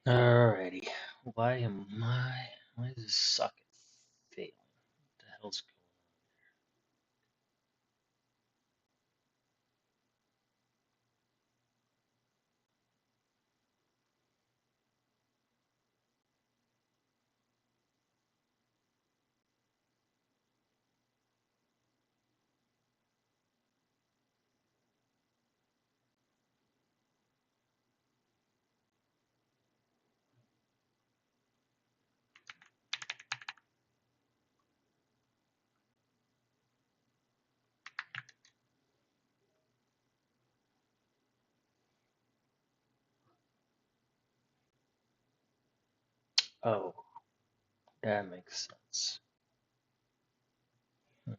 Alrighty. Why does this socket fail? What the hell's going on? Oh, that makes sense. Hmm.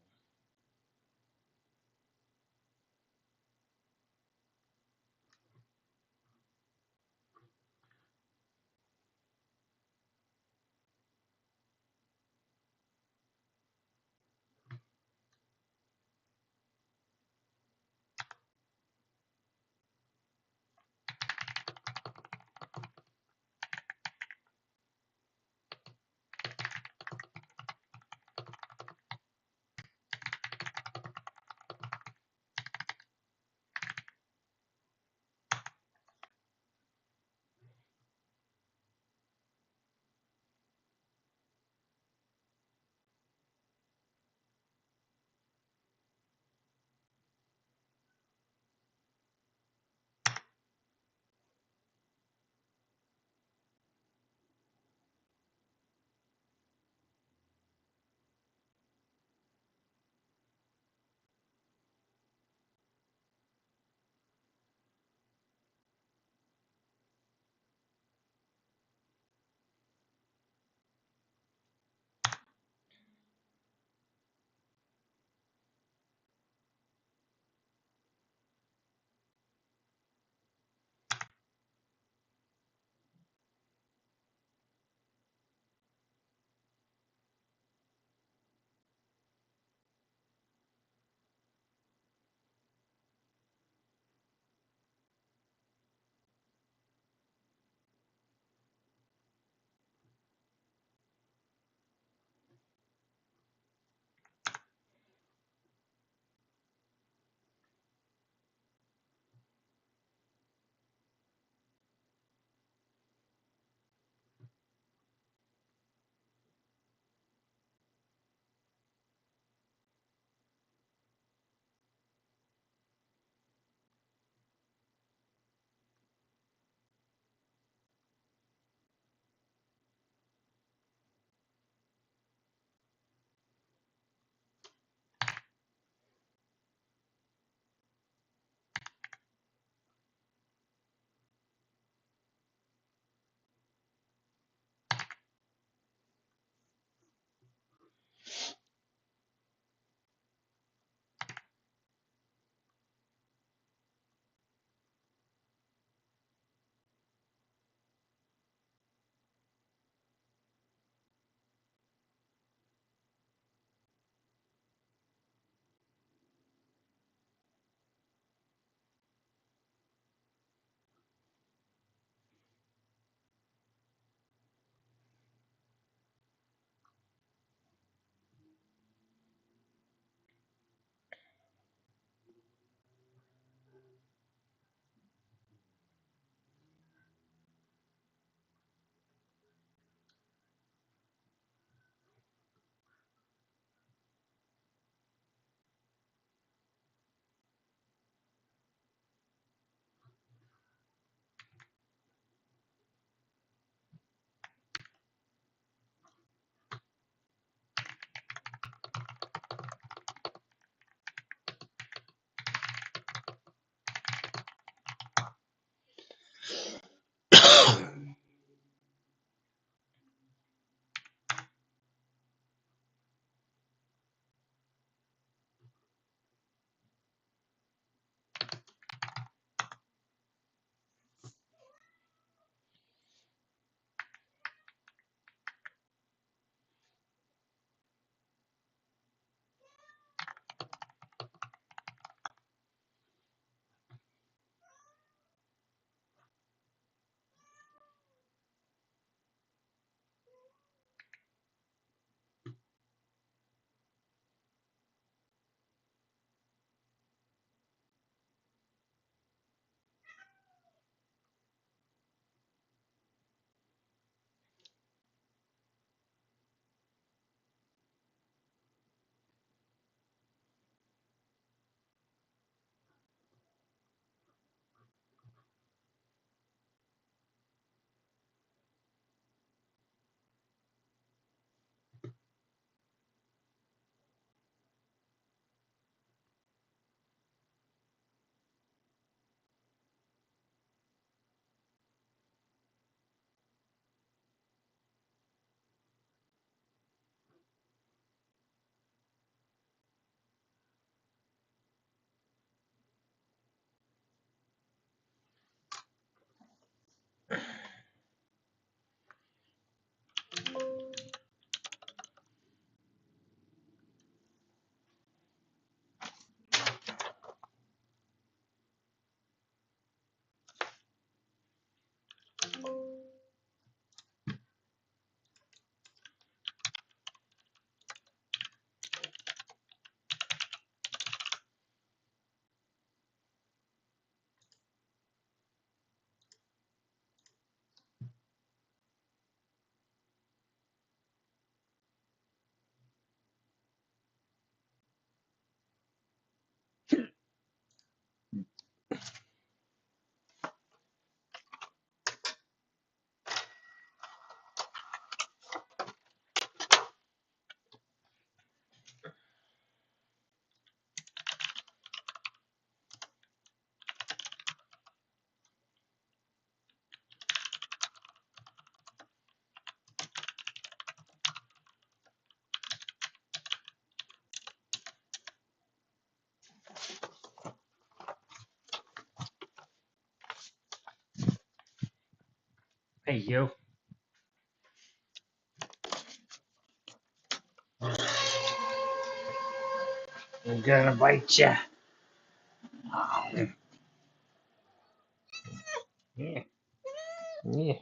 Hey, you. I'm gonna bite ya. Yeah. Yeah.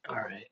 All right.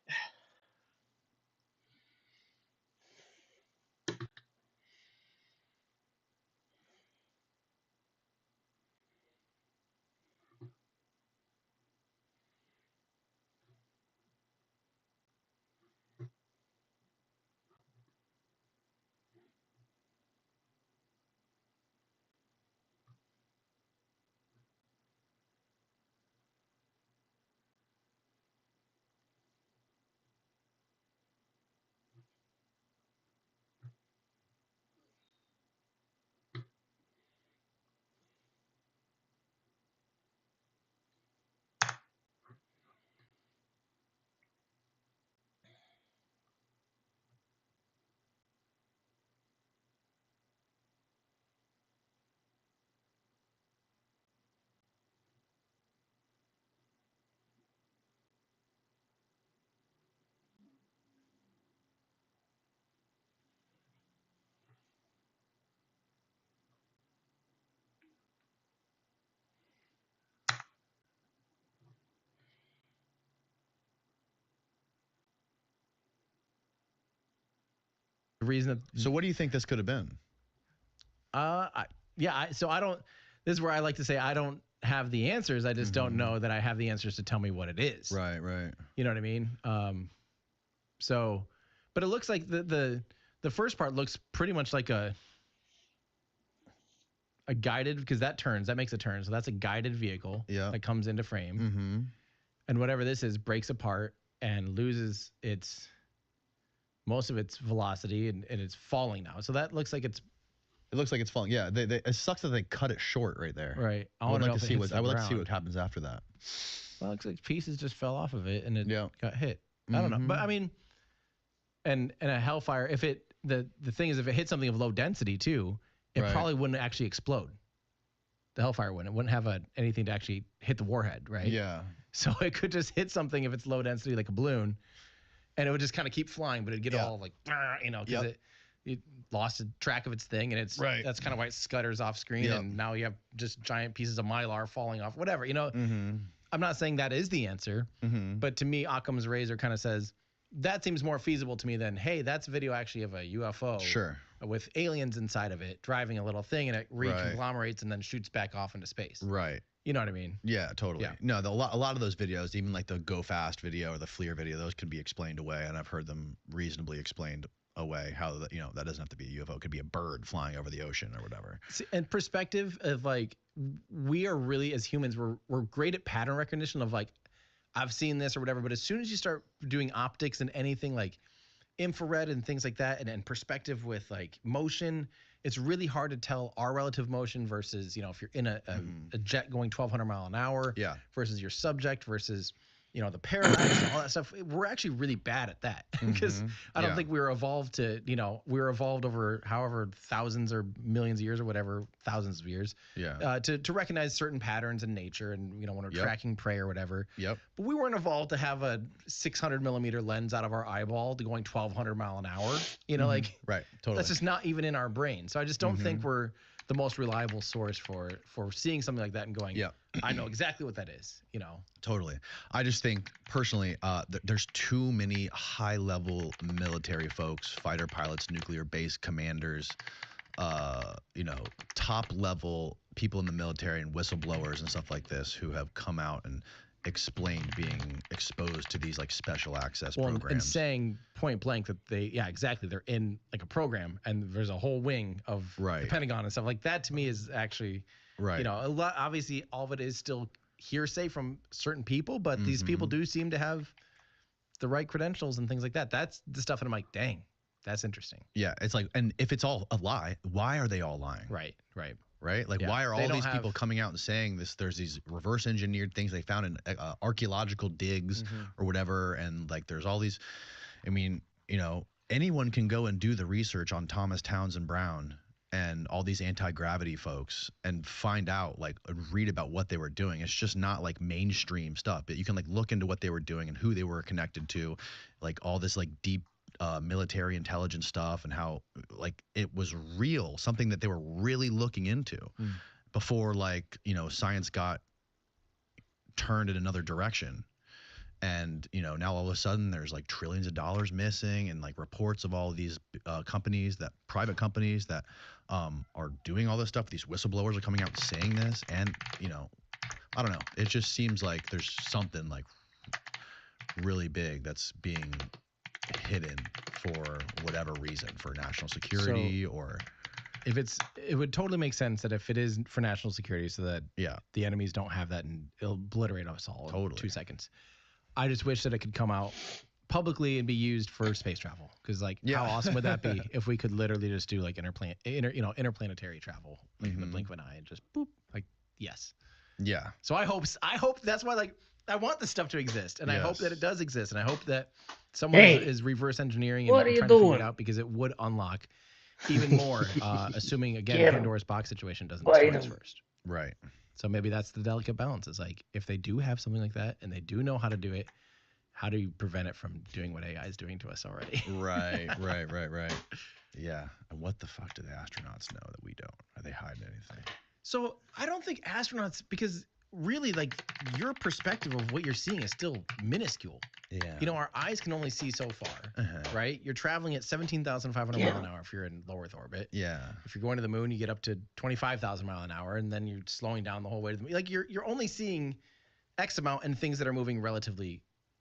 The reason that So what do you think this could have been? so I don't. This is where I like to say I don't have the answers. I just don't know that I have the answers to tell me what it is. Right, right. You know what I mean? So, but it looks like the first part looks pretty much like a guided, because that makes a turn. So that's a guided vehicle that comes into frame. Mm-hmm. And whatever this is breaks apart and loses most of its velocity and it's falling now. So that looks like it's It looks like it's falling. Yeah, it sucks that they cut it short right there. right. I would like to see what happens after that. Well, it looks like pieces just fell off of it and it got hit. I don't know, Mm-hmm. but I mean, and a Hellfire, if it the thing is, if it hit something of low density too, it Right. probably wouldn't actually explode. The Hellfire wouldn't. It wouldn't have anything to actually hit the warhead, right? Yeah. So it could just hit something if it's low density, like a balloon, and it would just kind of keep flying, but it'd get all like, because it lost track of its thing, and that's kind of why it scutters off screen, and now you have just giant pieces of mylar falling off, whatever. Mm-hmm. I'm not saying that is the answer, Mm-hmm. but to me, Occam's razor kind of says that seems more feasible to me than, hey, that's a video actually of a UFO Sure. with aliens inside of it driving a little thing, and it reconglomerates and then shoots back off into space. Right. You know what I mean? Yeah, totally. Yeah. No, a lot of those videos, even like the Go Fast video or the FLIR video, those could be explained away, and I've heard them reasonably explained away. How that that doesn't have to be a UFO; it could be a bird flying over the ocean or whatever. And perspective of like, we are really, as humans, we're great at pattern recognition of like, I've seen this or whatever, but as soon as you start doing optics and anything like infrared and things like that, and perspective with like motion, it's really hard to tell our relative motion versus, if you're in a jet going 1,200 mile an hour versus your subject versus, the parallax and all that stuff. We're actually really bad at that because I don't think we were evolved to, we were evolved over however thousands or millions of years or whatever, thousands of years, to recognize certain patterns in nature and, when we're tracking prey or whatever. Yep. But we weren't evolved to have a 600 millimeter lens out of our eyeball to going 1,200 mile an hour. Like right, totally. That's just not even in our brain. So I just don't think we're the most reliable source for seeing something like that and going, I know exactly what that is. Totally. I just think personally, there's too many high-level military folks, fighter pilots, nuclear base commanders, top-level people in the military and whistleblowers and stuff like this who have come out and explained being exposed to these like special access programs. And saying point blank that exactly. They're in like a program and there's a whole wing of the Pentagon and stuff like that. To me is actually, a lot. Obviously, all of it is still hearsay from certain people, but these people do seem to have the right credentials and things like that. That's the stuff that I'm like, dang, that's interesting. Yeah, it's like, and if it's all a lie, why are they all lying? Right, right. Right? Like, Yeah. why are They all don't these people have- coming out and saying this? There's these reverse engineered things they found in archaeological digs or whatever. And like, there's all these, I mean, you know, anyone can go and do the research on Thomas Townsend Brown and all these anti-gravity folks and find out, like, read about what they were doing. It's just not like mainstream stuff, but you can like look into what they were doing and who they were connected to, like all this like deep military intelligence stuff, and how like it was real, something that they were really looking into before, like, you know, science got turned in another direction. And, you know, now all of a sudden there's like trillions of dollars missing, and like reports of all of these companies, that private companies that are doing all this stuff. These whistleblowers are coming out and saying this, and, you know, I don't know. It just seems like there's something like really big that's being hidden for whatever reason, for national security or. If it would totally make sense that if it is for national security, so that the enemies don't have that and it'll obliterate us all in 2 seconds. I just wish that it could come out publicly and be used for space travel, because like how awesome would that be if we could literally just do like interplanetary travel like in the blink of an eye and just boop, like yes. Yeah. So I hope that's why, like, I want this stuff to exist, and I hope that it does exist, and I hope that someone is reverse engineering and trying to figure it out, because it would unlock even more, assuming again Pandora's box situation doesn't destroy us first. Right. So maybe that's the delicate balance. Is like, if they do have something like that and they do know how to do it, how do you prevent it from doing what AI is doing to us already? Right. Yeah. And what the fuck do the astronauts know that we don't? Are they hiding anything? So I don't think astronauts, because really, like, your perspective of what you're seeing is still minuscule. Yeah. You know, our eyes can only see so far, right? You're traveling at 17,500 miles an hour if you're in low Earth orbit. Yeah. If you're going to the moon, you get up to 25,000 miles an hour, and then you're slowing down the whole way to the moon. Like, you're only seeing X amount and things that are moving relatively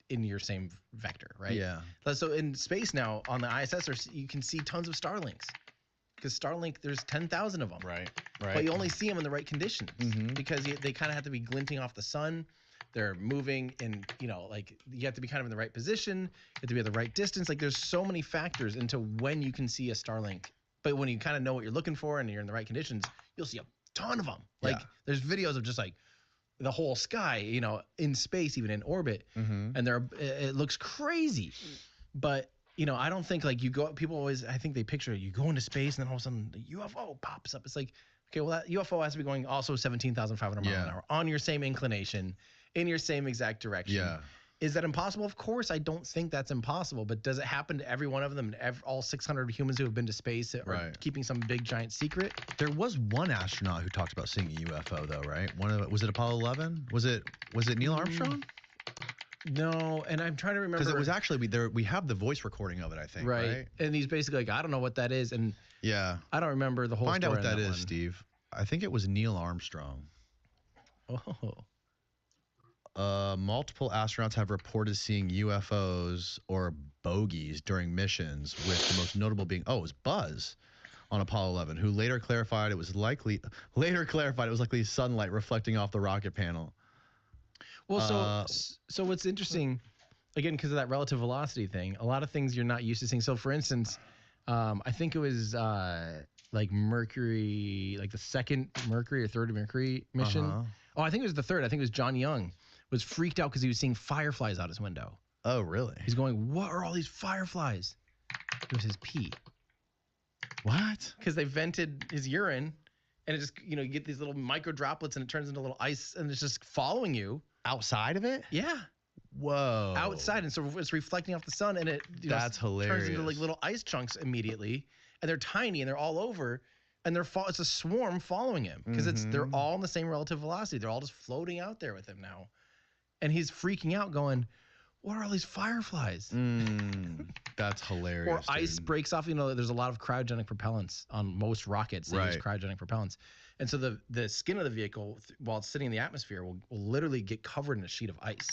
in your same vector, right? Yeah. So in space now, on the ISS, you can see tons of Starlinks. Because Starlink, there's 10,000 of them. Right. But you only see them in the right conditions, because they kind of have to be glinting off the sun. They're moving in, you know, like, you have to be kind of in the right position. You have to be at the right distance. Like, there's so many factors into when you can see a Starlink. But when you kind of know what you're looking for and you're in the right conditions, you'll see a ton of them. Like, there's videos of just like the whole sky, you know, in space, even in orbit, and it looks crazy. But you know, I don't think, like, people always, I think they picture you go into space and then all of a sudden the UFO pops up. It's like, okay, well, that UFO has to be going also 17,500 miles an hour on your same inclination, in your same exact direction. Yeah. Is that impossible? Of course, I don't think that's impossible. But does it happen to every one of them, all 600 humans who have been to space are keeping some big giant secret? There was one astronaut who talked about seeing a UFO, though, right? Was it Apollo 11? Was it Neil Armstrong? No, and I'm trying to remember, because it was actually we have the voice recording of it, I think. Right. And he's basically like, I don't know what that is, and I don't remember the whole. Find out story what that is, one. Steve. I think it was Neil Armstrong. Multiple astronauts have reported seeing UFOs or bogies during missions, with the most notable being it was Buzz on Apollo 11, who later clarified it was likely sunlight reflecting off the rocket panel. Well, so what's interesting, again, because of that relative velocity thing, a lot of things you're not used to seeing. So, for instance, I think it was like Mercury, like the second Mercury or third Mercury mission. Oh, I think it was the third. I think it was John Young was freaked out because he was seeing fireflies out his window. Oh, really? He's going, what are all these fireflies? It was his pee. What? Because they vented his urine, and it just, you know, you get these little micro droplets, and it turns into little ice, and it's just following you. Outside of it? Yeah. Whoa. Outside, and so it's reflecting off the sun, and it that's hilarious. Turns into like little ice chunks immediately, and they're tiny and they're all over, and it's a swarm following him because they're all in the same relative velocity. They're all just floating out there with him now, and he's freaking out, going, "What are all these fireflies?" That's hilarious. Or ice breaks off. You know, there's a lot of cryogenic propellants on most rockets. They use cryogenic propellants. And so the skin of the vehicle, while it's sitting in the atmosphere, will literally get covered in a sheet of ice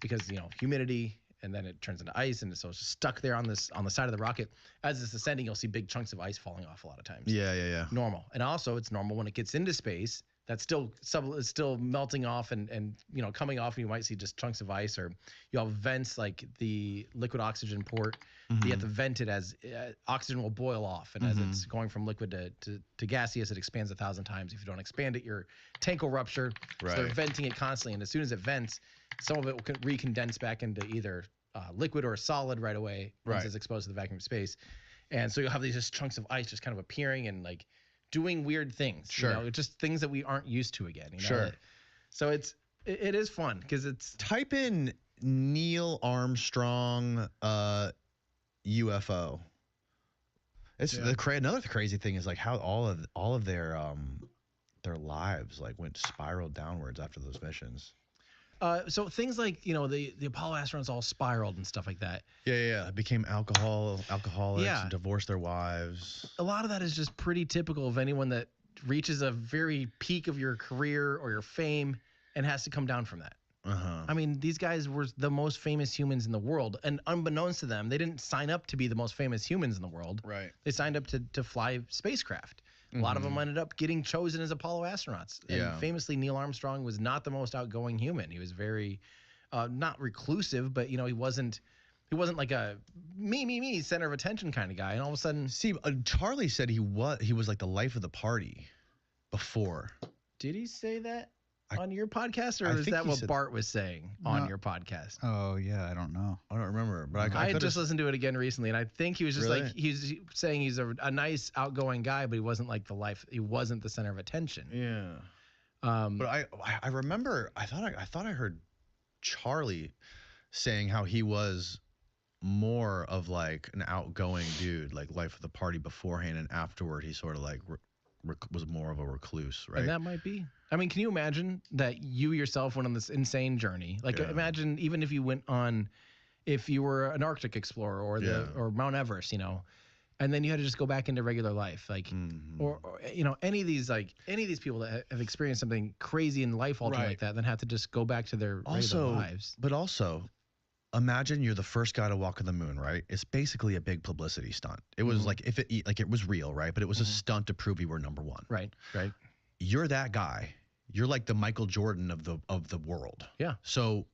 because, you know, humidity, and then it turns into ice, and so it's just stuck there on the side of the rocket. As it's ascending, you'll see big chunks of ice falling off a lot of times. Yeah. Normal. And also, it's normal when it gets into space that's still is still melting off and coming off, and you might see just chunks of ice, or you have vents like the liquid oxygen port. You have to vent it as oxygen will boil off, and as it's going from liquid to gaseous, it expands 1,000 times. If you don't expand it, your tank will rupture. So they're venting it constantly, and as soon as it vents, some of it will recondense back into either liquid or solid right away once it's exposed to the vacuum of space. And so you'll have these just chunks of ice just kind of appearing and like doing weird things. Sure. Just things that we aren't used to again. Sure. So it is fun because it's. Type in Neil Armstrong UFO. It's another crazy thing is like how all of their lives like went spiraled downwards after those missions. So things like the Apollo astronauts all spiraled and stuff like that. Yeah. Became alcoholics, and divorced their wives. A lot of that is just pretty typical of anyone that reaches a very peak of your career or your fame and has to come down from that. I mean, these guys were the most famous humans in the world, and unbeknownst to them, they didn't sign up to be the most famous humans in the world. Right. They signed up to fly spacecraft. A lot of them ended up getting chosen as Apollo astronauts. And famously, Neil Armstrong was not the most outgoing human. He was very, not reclusive, but he wasn't like a me center of attention kind of guy. And all of a sudden, see, Charlie said he was like the life of the party before. Did he say that on your podcast, or is that what Bart was saying on your podcast? Oh yeah, I don't know. I don't remember, but I just listened to it again recently, and I think he was just like he's saying he's a nice, outgoing guy, but he wasn't like he wasn't the center of attention. Yeah. But I remember I thought I heard Charlie saying how he was more of like an outgoing dude, like life of the party beforehand, and afterward he sort of like was more of a recluse, right? And that might be. I mean, can you imagine that you yourself went on this insane journey? Like, imagine even if you were an Arctic explorer or Mount Everest, and then you had to just go back into regular life, like, or any of these people that have experienced something crazy and life altering like that, then have to just go back to their regular lives. But also, imagine you're the first guy to walk on the moon, right? It's basically a big publicity stunt. It was like it was real, right? But it was a stunt to prove you were number one. Right. You're that guy. You're like the Michael Jordan of the world. Yeah. So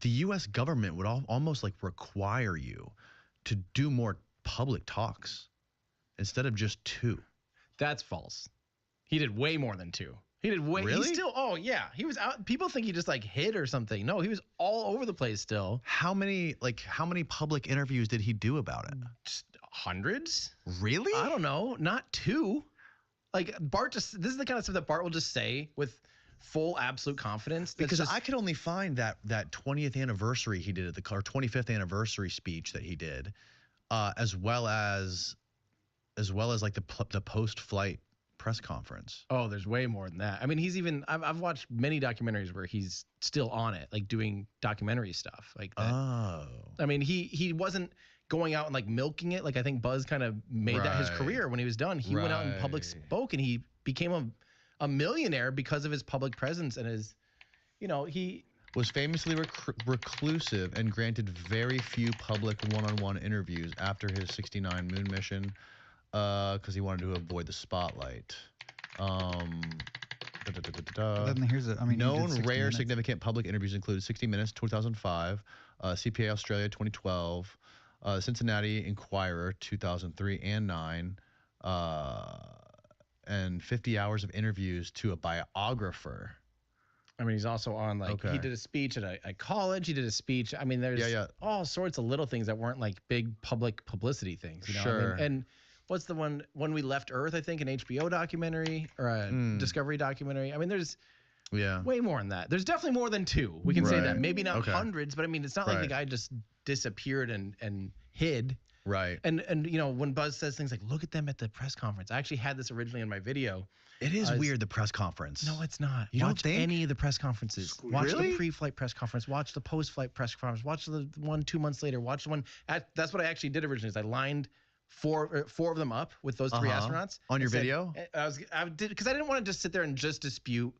the U.S. government would almost like require you to do more public talks instead of just 2. That's false. He did way more than 2. He did way. Really? He still. Oh yeah. He was out. People think he just like hid or something. No, he was all over the place still. How many public interviews did he do about it? Just hundreds. Really? I don't know. Not 2. Like Bart this is the kind of stuff that Bart will just say with full absolute confidence. Because I could only find that 20th anniversary he did at the 25th anniversary speech that he did, as well as like the post-flight press conference. Oh, there's way more than that. I mean, I've watched many documentaries where he's still on it, like doing documentary stuff like that. Oh. I mean, he wasn't going out and like milking it. Like I think Buzz kind of made that his career when he was done. He went out in public, spoke, and he became a millionaire because of his public presence and his, he was famously reclusive and granted very few public one-on-one interviews after his 69 moon mission, because he wanted to avoid the spotlight. Then here's known rare significant public interviews included 60 Minutes 2005, CPA Australia 2012, Cincinnati Enquirer 2003 and 9, and 50 hours of interviews to a biographer. I mean, he's also on he did a speech at a college. He did a speech. I mean, there's all sorts of little things that weren't like big public publicity things. Sure. And what's the one When We Left Earth? I think an HBO documentary or a Discovery documentary. I mean, there's way more than that. There's definitely more than 2. We can say that. Maybe not hundreds, but I mean, it's not like the guy just disappeared and hid. Right. And when Buzz says things like, look at them at the press conference. I actually had this originally in my video. It is weird, the press conference. No, it's not. You Watch don't think? any of the press conferences. Watch the pre-flight press conference. Watch the post-flight press conference. Watch the one 2 months later. Watch the one. That's what I actually did originally. Is I lined four of them up with those 3 astronauts on your video. I did because I didn't want to just sit there and just dispute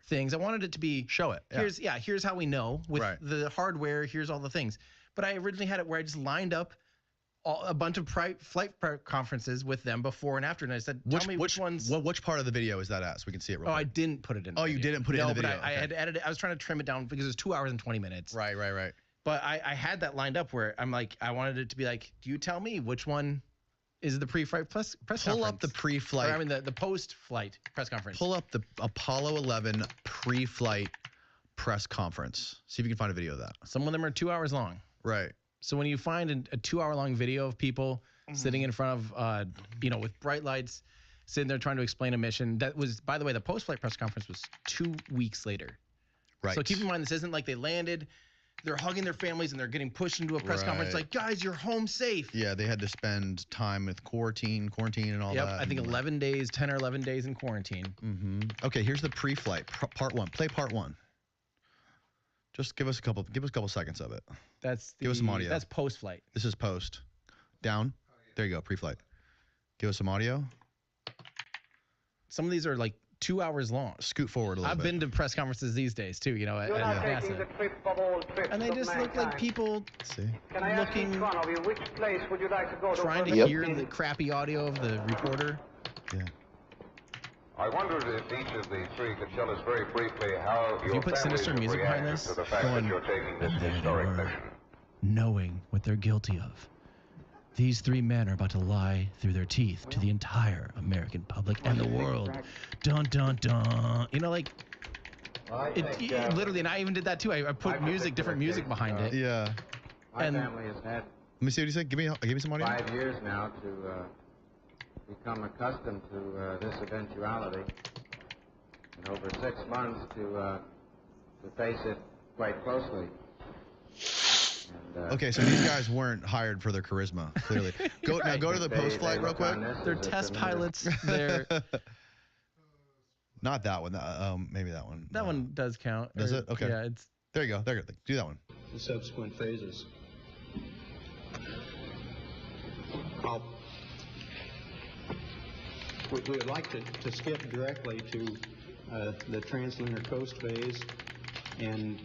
things. I wanted it to be show it. Here's how we know with the hardware. Here's all the things. But I originally had it where I just lined up a bunch of flight conferences with them before and after, and I said, "Tell me which ones." Which part of the video is that at? So we can see it real quick. I didn't put it in. Oh, you didn't put it in the video. No, but I had edited. I was trying to trim it down because it was 2 hours and 20 minutes. Right. But I had that lined up where I'm like, I wanted it to be like, do you tell me which one is the pre-flight press conference? Pull up the pre-flight. Or, I mean, the post-flight press conference. Pull up the Apollo 11 pre-flight press conference. See if you can find a video of that. Some of them are 2 hours long. Right. So when you find a 2 hour long video of people sitting in front of, with bright lights, sitting there trying to explain a mission, that was, by the way, the post-flight press conference was 2 weeks later. Right. So keep in mind, this isn't like they landed, they're hugging their families and they're getting pushed into a press conference like, guys, you're home safe. Yeah, they had to spend time with quarantine and all that. Yep, I think 11 days, 10 or 11 days in quarantine. Mm-hmm. Okay, here's the pre-flight, part one. Play part one. Just give us a couple seconds of it. Give us some audio. That's post-flight. This is post. Down. There you go, pre-flight. Give us some audio. Some of these are like 2 hours long. Scoot forward a little bit. I've been to press conferences these days too, at NASA. And they just look like people looking, trying to hear the crappy audio of the reporter. Yeah. I wondered if each of the three could tell us very briefly how If you put sinister music behind this, to the fact that you're taking this historic mission. Knowing what they're guilty of. These 3 men are about to lie through their teeth to the entire American public and the world. Dun, dun, dun. It literally, and I even did that too. I put different music behind it. Yeah. My family has had Let me see what you say. Give me some audio. 5 years now to become accustomed to this eventuality, and over 6 months to face it quite closely. And, okay, so these guys weren't hired for their charisma, clearly. Go to the post-flight real quick. They're test pilots. They're not that one. Maybe that one. That one does count. Does it? Okay. Yeah, it's. There you go. There you go. Do that one. The subsequent phases. We would like to skip directly to the translunar coast phase and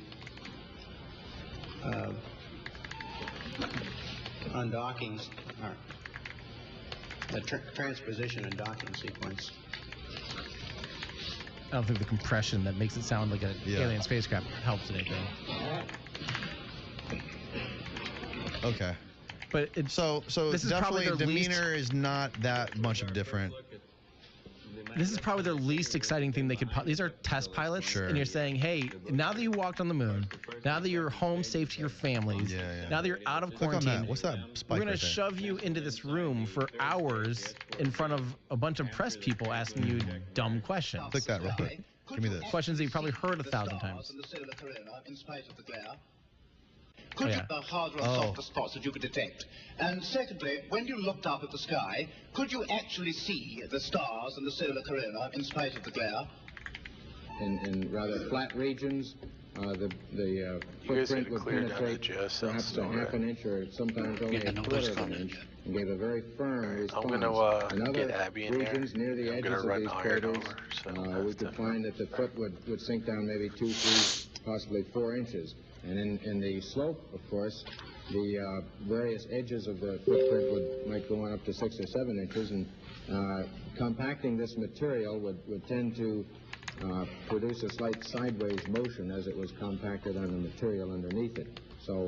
undockings, or the transposition and docking sequence. I don't think the compression that makes it sound like an alien spacecraft helps anything. Okay. But so this is definitely probably demeanor is not that much of different. This is probably their least exciting thing they could. These are test pilots, Sure. and you're saying, hey, now that you walked on the moon, now that you're home safe to your families, now that you're out of Click on quarantine, that. What's that spike we're gonna right there? shove you into this room for hours in front of a bunch of press people asking you dumb questions. Click that real quick. Give me this. Questions that you've probably heard 1,000 times. Could Oh, yeah. you harder or softer spots that you could detect? And secondly, when you looked up at the sky, could you actually see the stars and the solar corona in spite of the glare? in rather flat regions, the footprint would penetrate perhaps a half an inch or sometimes only a quarter of an inch, and gave a very firm response. I'm gonna in other get Abby in there. regions near the I'm edges gonna of run these the iron craters, over, so we could find that the foot would sink down maybe 2, 3, possibly 4 inches. And in the slope, of course, the various edges of the footprint might go on up to 6 or 7 inches, and compacting this material would tend to produce a slight sideways motion as it was compacted on the material underneath it. So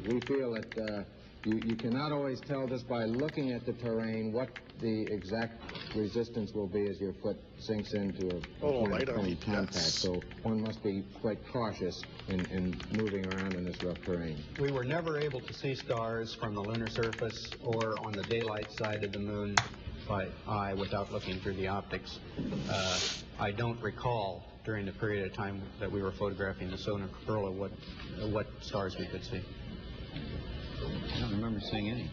we feel that you cannot always tell just by looking at the terrain what the exact resistance will be as your foot sinks into a point of contact. So one must be quite cautious in moving around in this rough terrain. We were never able to see stars from the lunar surface or on the daylight side of the moon by eye without looking through the optics. I don't recall during the period of time that we were photographing the solar corona what stars we could see. I don't remember seeing any.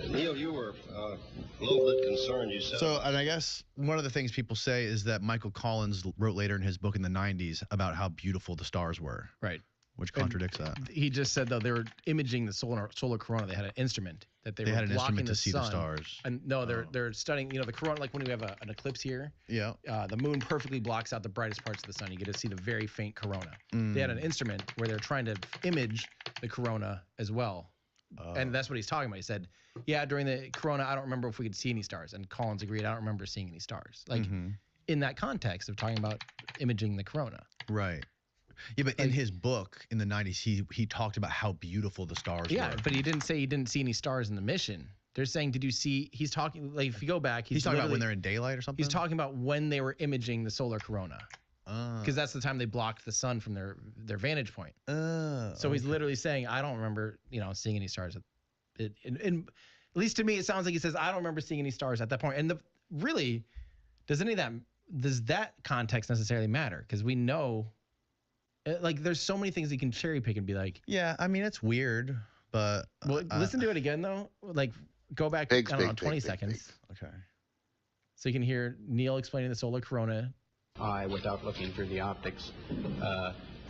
Neil, you were a little bit concerned, you said. So, and I guess one of the things people say is that Michael Collins wrote later in his book in the 90s about how beautiful the stars were. Right. Which contradicts that. He just said, though, they were imaging the solar corona. They had an instrument that they were had an blocking instrument to see the sun. stars. And no, they're studying, the corona, like when we have an eclipse here. Yeah. The moon perfectly blocks out the brightest parts of the sun. You get to see the very faint corona. They had an instrument where they're trying to image the corona as well. and that's what he's talking about. He said, yeah, during the corona, I don't remember if we could see any stars. And Collins agreed, I don't remember seeing any stars. Like in that context of talking about imaging the corona. Right. Yeah, but in his book in the 90s, he talked about how beautiful the stars were. Yeah, but he didn't say he didn't see any stars in the mission. They're saying, did you see, he's talking, like if you go back, he's talking about when they're in daylight or something? He's talking about when they were imaging the solar corona. Because that's the time they blocked the sun from their vantage point. So he's literally saying, I don't remember, seeing any stars. And at least to me, it sounds like he says, I don't remember seeing any stars at that point. And really, does that context necessarily matter? Because we know, like, there's so many things you can cherry pick and be like. Yeah, I mean, it's weird, but. Well, listen to it again, though. Like, go back, 20 seconds. Okay. So you can hear Neil explaining the solar corona. Without looking through the optics.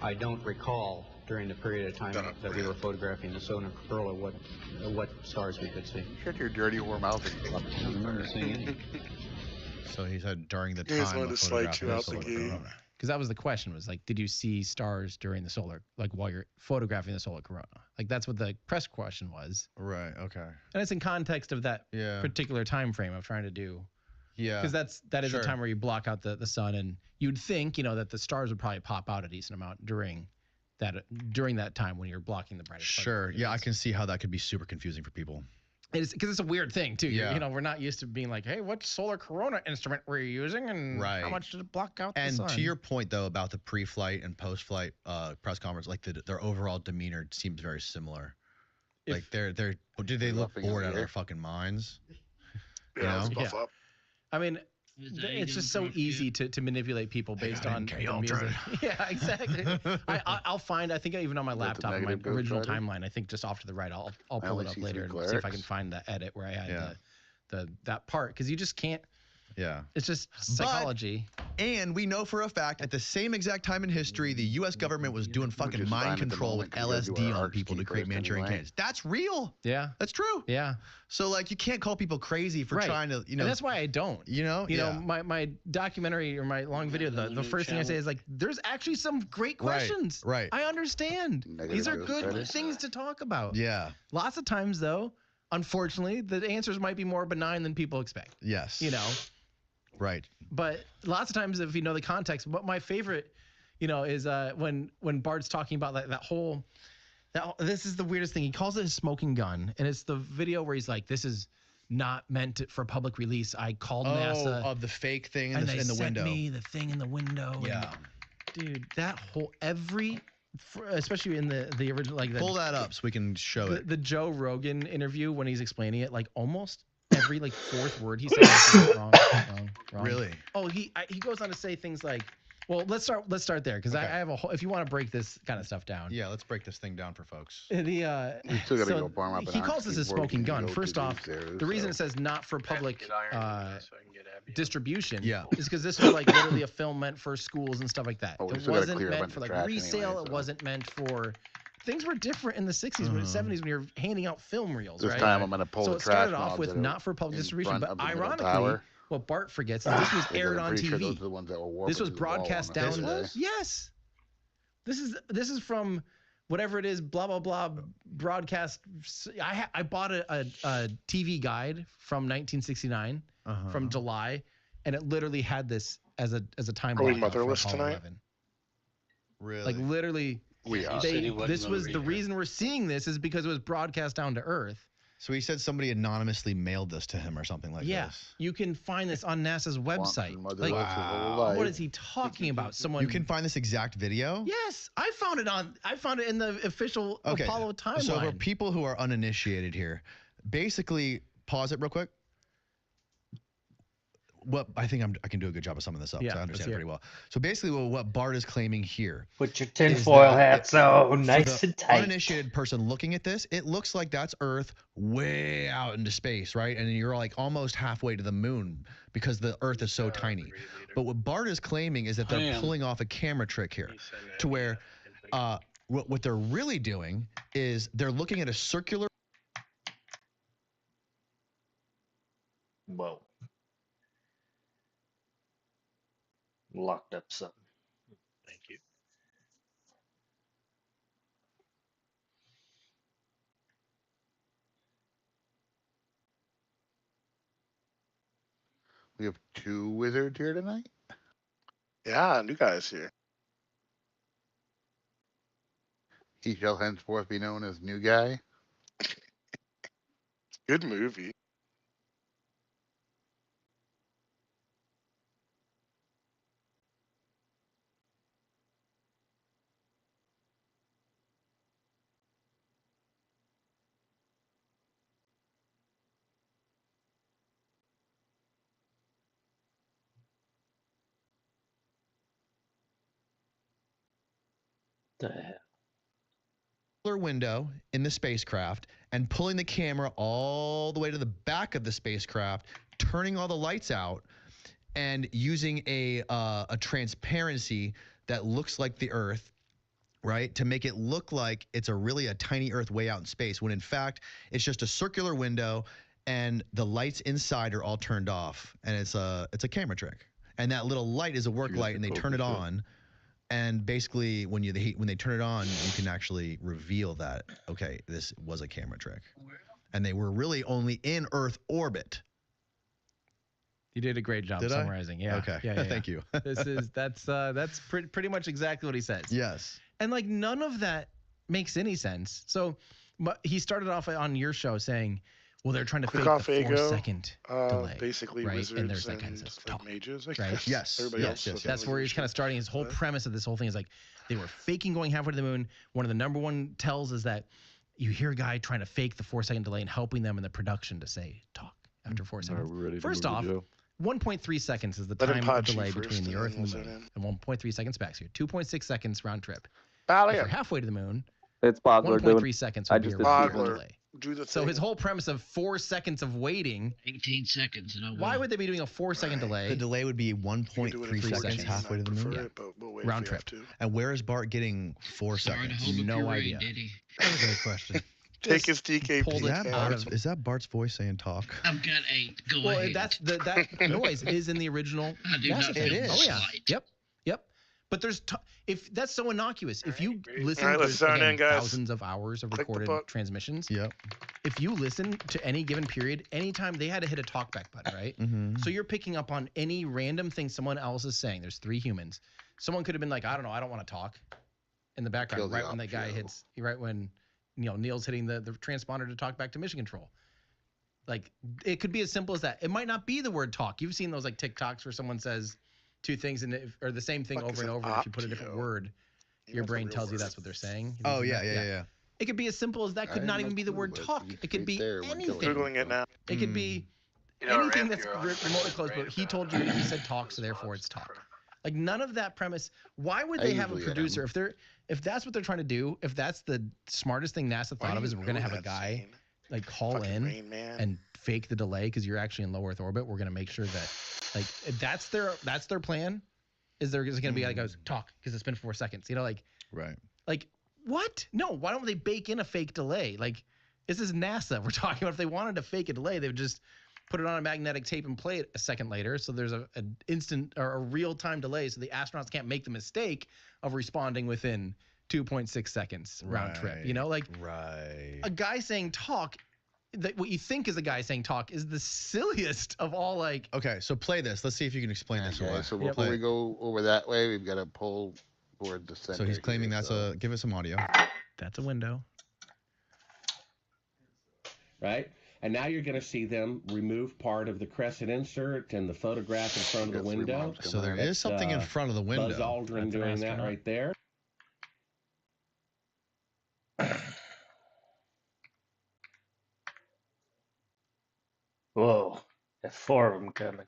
I don't recall during the period of time that we were photographing the solar corona what stars we could see. Shut your dirty warm mouth. I don't remember seeing any. So he said during the You guys time wanted of to slide photographing you the out the solar gate. corona. Because that was the question, was like, did you see stars during the solar, like while you're photographing the solar corona? Like that's what the press question was. Right. Okay. And it's in context of that particular time frame of trying to do. Yeah. Because that is a time where you block out the sun, and you'd think that the stars would probably pop out a decent amount during that time when you're blocking the brightest. Sure. Yeah, I can see how that could be super confusing for people. It's because it's a weird thing too. Yeah. We're not used to being like, hey, what solar corona instrument were you using, and how much did it block out the sun? And to your point though about the pre-flight and post-flight press conference, like their overall demeanor seems very similar. Like did they look bored out of their fucking minds? Yeah, let's buff up. I mean, it's just so easy to manipulate people based on the music. Yeah, exactly. I'll find. I think even on my laptop, on my original timeline. I think just off to the right. I'll pull it up later and see if I can find the edit where I had that part, because you just can't. Yeah. It's just psychology. And we know for a fact, at the same exact time in history, the U.S. government was doing fucking mind control with LSD on people to create Manchurian candidates. That's real. Yeah. That's true. Yeah. So, like, you can't call people crazy for trying to, And that's why I don't. My documentary or my long video, the first thing I say is like, there's actually some great questions. Right. I understand. These are good things to talk about. Yeah. Lots of times, though, unfortunately, the answers might be more benign than people expect. Yes. Right. But lots of times, if you know the context, what my favorite, is when Bart's talking about that whole, this is the weirdest thing. He calls it his smoking gun, and it's the video where he's like, "This is not meant for public release. I called NASA of the fake thing in and the they sent window. me the thing in the window." Yeah. And, dude, that whole especially in the original, like pull that up so we can show it. The Joe Rogan interview when he's explaining it, like almost every fourth word he says is wrong. Really? Oh, he goes on to say things like, well, let's start there, because I have a whole, if you want to break this kind of stuff down. Yeah, let's break this thing down for folks. You still gotta go warm up. He calls this a smoking gun. First off, the reason it says not for public distribution is because this was like literally a film meant for schools and stuff like that. It wasn't meant for like resale. It wasn't meant for. Things were different in the 60s, when the 70s, when you're handing out film reels, This right? time I'm going to pull so the it trash started off with not for public distribution, but ironically, what Bart forgets is this was aired on TV. This was broadcast down. Yes. This is from whatever it is, blah blah blah broadcast. I bought a TV guide from 1969 from July, and it literally had this as a time. Are we motherless tonight? Really? Like literally. We are. This was the reason we're seeing this, is because it was broadcast down to Earth. So he said somebody anonymously mailed this to him or something like this. Yeah, you can find this on NASA's website. Like, what is he talking about? Someone. You can find this exact video? Yes, I found it in the official Apollo timeline. So for people who are uninitiated here, basically, pause it real quick. I think I can do a good job of summing this up, so I understand it pretty well. So basically, what Bart is claiming here. Put your tinfoil hats on, nice and tight. Uninitiated person looking at this, it looks like that's Earth way out into space, right? And you're like almost halfway to the moon because the Earth is so tiny. But what Bart is claiming is that they're pulling off a camera trick here, to where what they're really doing is they're looking at a circular. Whoa. Locked up something. Thank you. We have 2 wizards here tonight. Yeah, new guys here. He shall henceforth be known as New Guy. Good movie. The hell? Window in the spacecraft and pulling the camera all the way to the back of the spacecraft, turning all the lights out, and using a transparency that looks like the Earth, right, to make it look like it's a tiny Earth way out in space, when in fact it's just a circular window and the lights inside are all turned off, and it's a camera trick. And that little light is a work light, and they turn it on. And basically, when they turn it on, you can actually reveal that, okay, this was a camera trick, and they were really only in Earth orbit. You did a great job Did summarizing. I? Yeah. Okay. Yeah, Thank you. That's pretty much exactly what he says. Yes. And like none of that makes any sense. So, but he started off on your show saying, "Well, they're trying to fake the 4-second delay, basically right?" wizards and there's like kind of like mages, right? Yes. Everybody else Yes. That's where he's kind of starting. His whole premise of this whole thing is like they were faking going halfway to the moon. One of the number one tells is that you hear a guy trying to fake the 4-second delay and helping them in the production to say talk after 4 seconds. First off, 1.3 seconds is the time of delay between the Earth and the moon, and 1.3 seconds back. So you're 2.6 seconds round trip. If you're halfway to the moon, it's Bogler 1.3 seconds would be your round trip delay. Do the So his whole premise of 4 seconds of waiting. 18 seconds. Why would they be doing a 4-second delay? The delay would be 1.3 seconds halfway to the moon. Yeah. Round trip. And where is Bart getting 4 seconds? No idea. That's a great question. Take his DKP. Pulled it out of. Is that Bart's voice saying talk? I've got 8. Go Well, ahead. that noise is in the original. I do not it is. Oh yeah. Slight. Yep. But there's if that's so innocuous. If you listen All right, to let's zone in, guys. thousands of hours of Click the recorded book. transmissions. Yep. If you listen to any given period, anytime they had to hit a talkback button, right? Mm-hmm. So you're picking up on any random thing someone else is saying. There's 3 humans. Someone could have been like, I don't know, I don't want to talk, in the background, Kill the right when that guy hits, right when Neil's hitting the transponder to talk back to mission control. Like it could be as simple as that. It might not be the word talk. You've seen those like TikToks where someone says 2 things or the same thing over and over. And if you put a different word, your brain tells you that's what they're saying. Oh yeah. It could be as simple as that. Could not even be the word talk. It could be anything. Googling it now. It could be anything that's remotely close. But he told you, he said talk, so therefore it's talk. Like none of that premise. Why would they have a producer if that's what they're trying to do? If that's the smartest thing NASA thought of is we're gonna have a guy like call in and fake the delay because you're actually in low Earth orbit. We're gonna make sure that like if that's their plan. Is there gonna be like goes talk because it's been 4 seconds? Right. Like what? No. Why don't they bake in a fake delay? Like this is NASA. We're talking about if they wanted to fake a delay, they would just put it on a magnetic tape and play it a second later. So there's an instant or a real time delay. So the astronauts can't make the mistake of responding within 2.6 seconds round trip. Right. A guy saying talk, what you think is a guy saying talk is the silliest of all. Like, okay, so play this. Let's see if you can explain this away. So before we go over that way, we've got to pull toward the center. So he's claiming that's give us some audio. That's a window. Right? And now you're going to see them remove part of the crescent insert and the photograph in front of the window. So there is something in front of the window. Buzz Aldrin doing that right there. Whoa, there's 4 of them coming.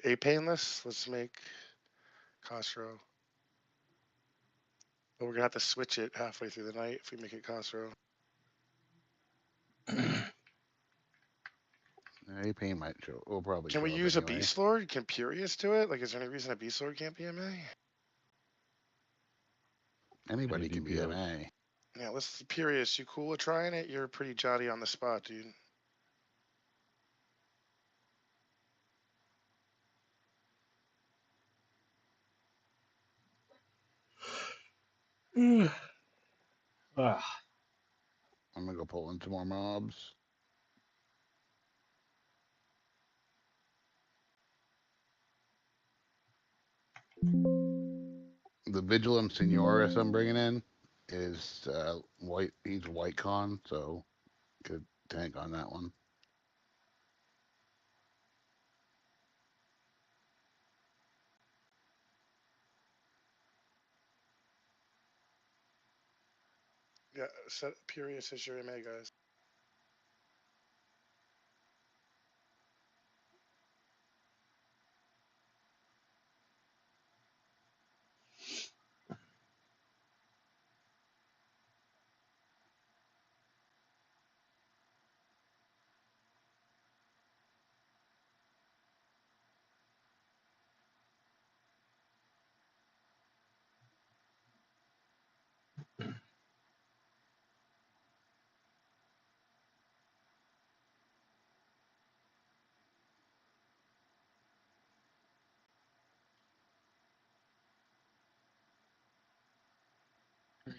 A painless. Let's make Costro. But we're gonna have to switch it halfway through the night if we make it Costro. A pain might show. We'll probably. Can we use a Beast Lord? Can Purius do it? Like, is there any reason a Beast Lord can't be MA? Anybody can be MA. Yeah, let's Purius, you cool with trying it? You're pretty jolly on the spot, dude. Ah. I'm gonna go pull in some more mobs. The Vigilant Signoris I'm bringing in is white. He's white con, so could tank on that one. Yeah, set Purius as your MA, guys.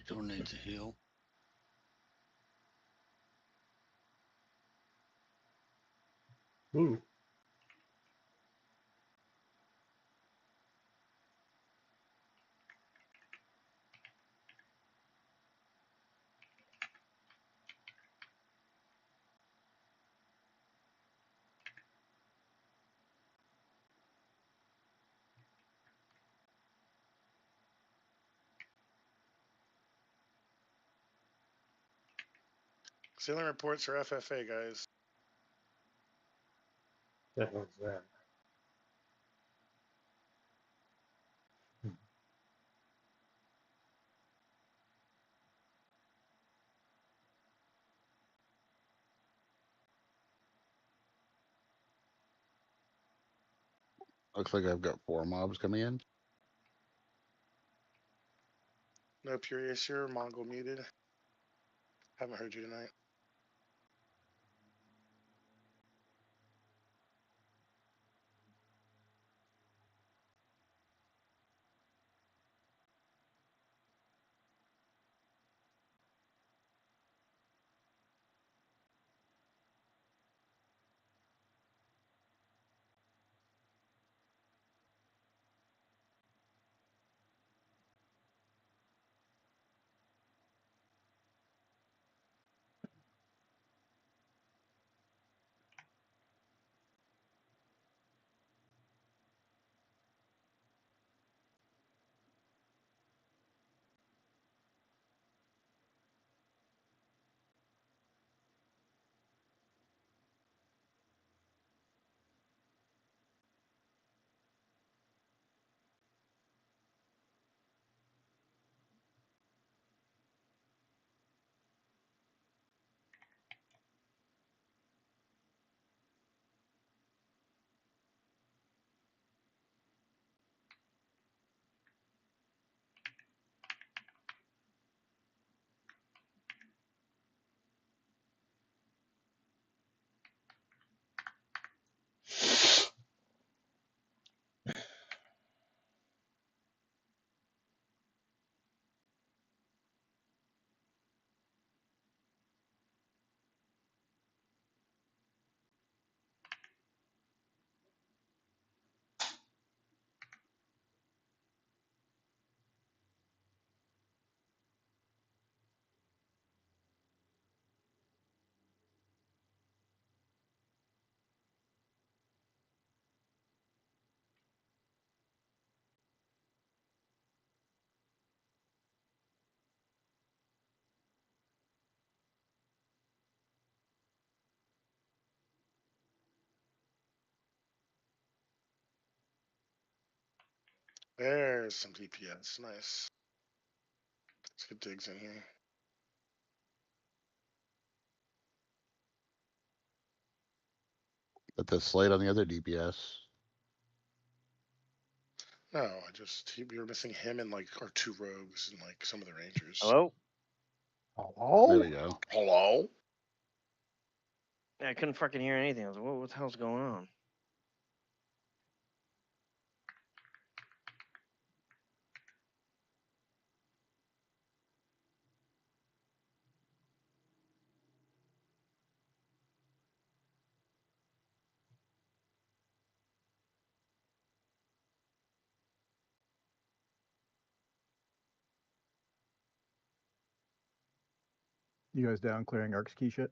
Don't need to heal. Ooh. Sailing reports are FFA, guys. That was that. Looks like I've got 4 mobs coming in. No Purius, you're Mongol muted. Haven't heard you tonight. There's some DPS. Nice. Let's get digs in here. But the slate on the other DPS. No, we were missing him and like our 2 rogues and like some of the rangers. Hello? There we go. Hello? Yeah, I couldn't fucking hear anything. I was like, what the hell's going on? You guys down clearing Arcs key shit?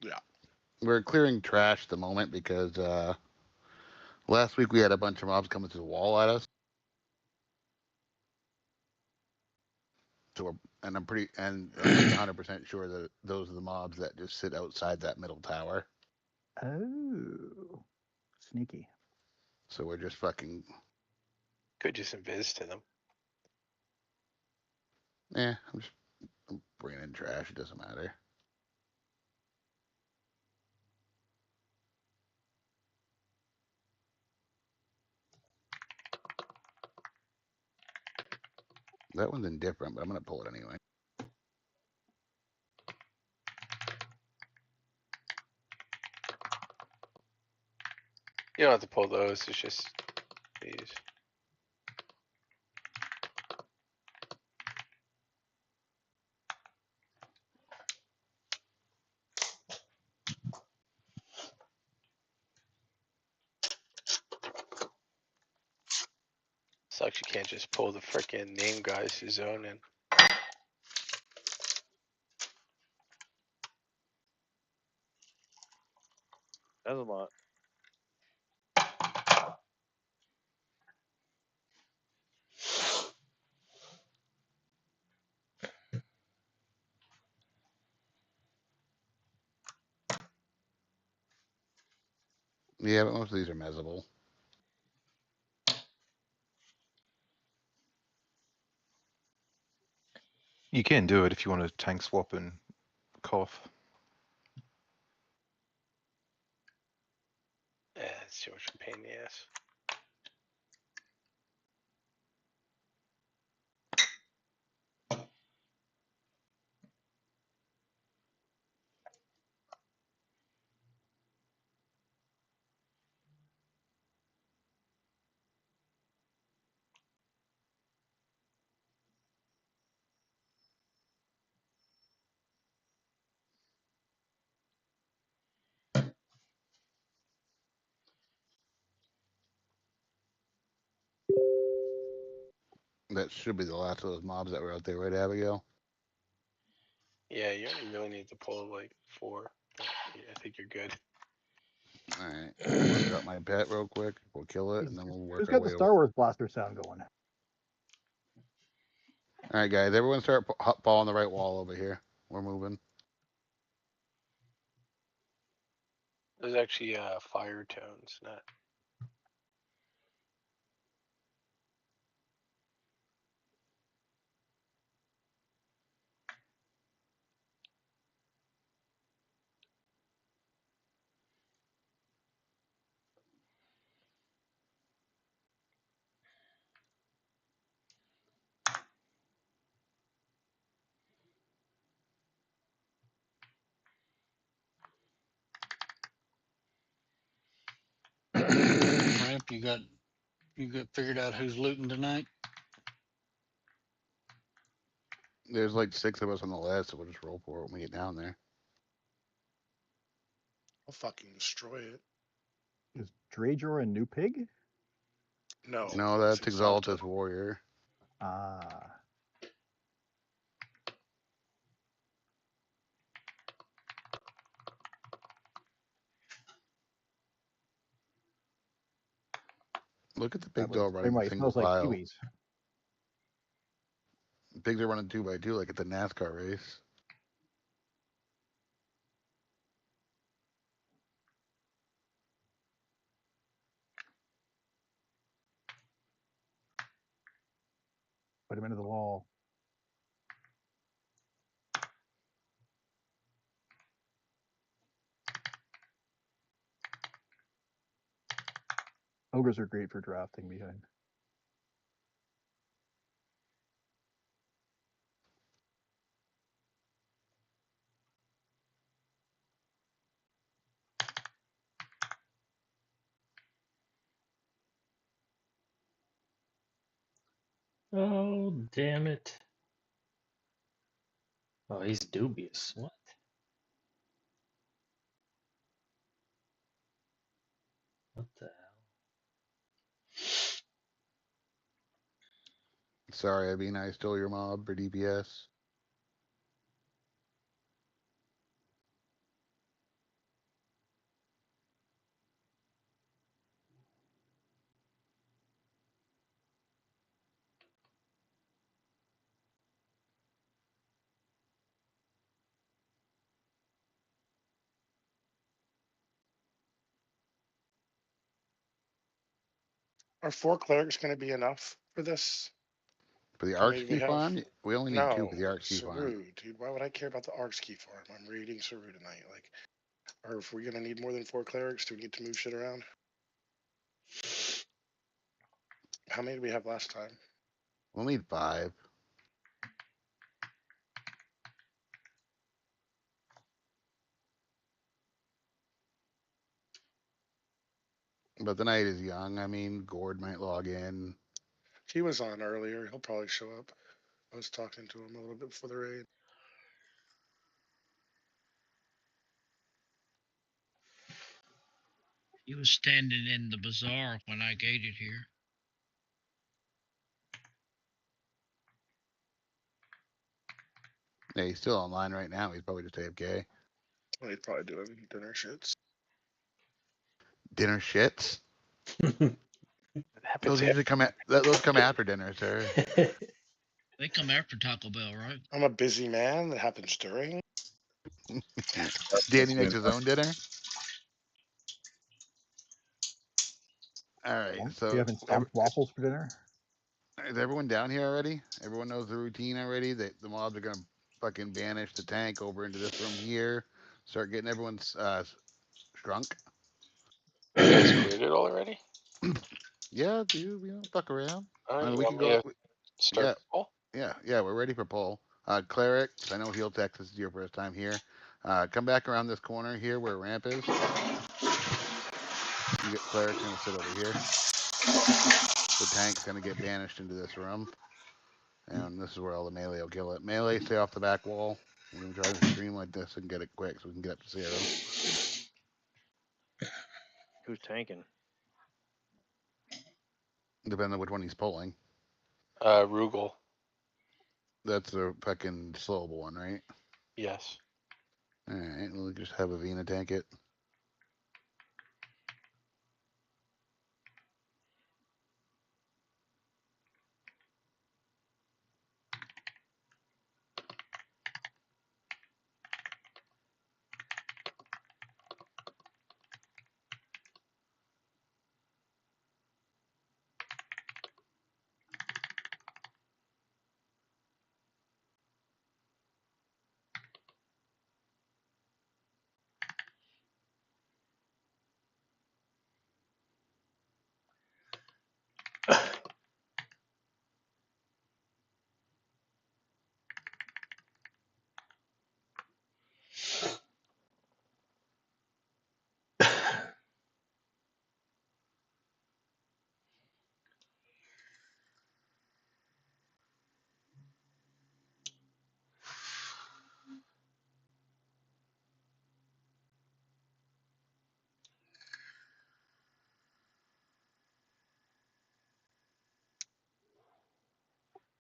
Yeah. We're clearing trash at the moment because last week we had a bunch of mobs coming through the wall at us. So I'm pretty 100% sure that those are the mobs that just sit outside that middle tower. Oh, sneaky. So we're just fucking. Could just invis to them. I'm bringing in trash. It doesn't matter. That one's indifferent, but I'm gonna pull it anyway. You don't have to pull those. It's just these. Sucks you can't just pull the frickin' name guys to zone in. That's a lot. Yeah, but most of these are mezzable. You can do it if you want to tank swap and cough. Yeah, it's too much of a pain in the ass. That should be the last of those mobs that were out there, right, Abigail? Yeah, you only really need to pull like 4. Yeah, I think you're good. Alright. I'll drop my pet real quick. We'll kill it, and then we'll work Who's our got way the over. Star Wars blaster sound going? Alright, guys. Everyone start following the right wall over here. We're moving. There's actually fire tones, not. Ramp, you got figured out who's looting tonight? There's like 6 of us on the list, so we'll just roll for it when we get down there. I'll fucking destroy it. Is Drajor a new pig? No. No, that's Exaltus Warrior. Ah. Look at the big dog running It single smells like file. kiwis. Pigs are running 2x2 like at the NASCAR race. Put him into the wall. Ogres are great for drafting behind. Oh, damn it. Oh, he's dubious. What? What the hell? Sorry, Abina, I stole your mob for DPS. Are 4 clerics going to be enough for this? For the How Arch many do Key we have? farm, we only need 2 No, for the Arch Key farm. Seru, dude. Why would I care about the Arch Key farm? I'm reading Seru tonight. Like, or if we're going to need more than 4 clerics, do we need to move shit around? How many did we have last time? We'll need 5. But the night is young. I mean, Gord might log in. He was on earlier. He'll probably show up. I was talking to him a little bit before the raid. He was standing in the bazaar when I gated here. Yeah, he's still online right now. He's probably just AFK. Well, he's probably doing dinner shits. Dinner shits? Happy Those to- usually come at those come after dinner, sir. They come after Taco Bell, right? I'm a busy man. That happens during. Danny makes his own dinner. All right, so you having stamped waffles for dinner? is everyone down here already? Everyone knows the routine already. The mobs are gonna fucking banish the tank over into this room here. Start getting everyone's shrunk. You guys cleared it already? Yeah, dude, we don't fuck around. All right, I mean, you we want can me go. to start poll? Yeah, we're ready for poll. Clerics, I know Heal Tech, this is your first time here. Come back around this corner here where ramp is. You get Cleric's gonna sit over here. The tank's gonna get banished into this room. And this is where all the melee will kill it. Melee, stay off the back wall. We're gonna try to stream like this and get it quick so we can get up to Seru. Who's tanking? Depending on which one he's pulling. Rugal. That's the fucking slowable one, right? Yes. Alright, we'll just have Avina tank it.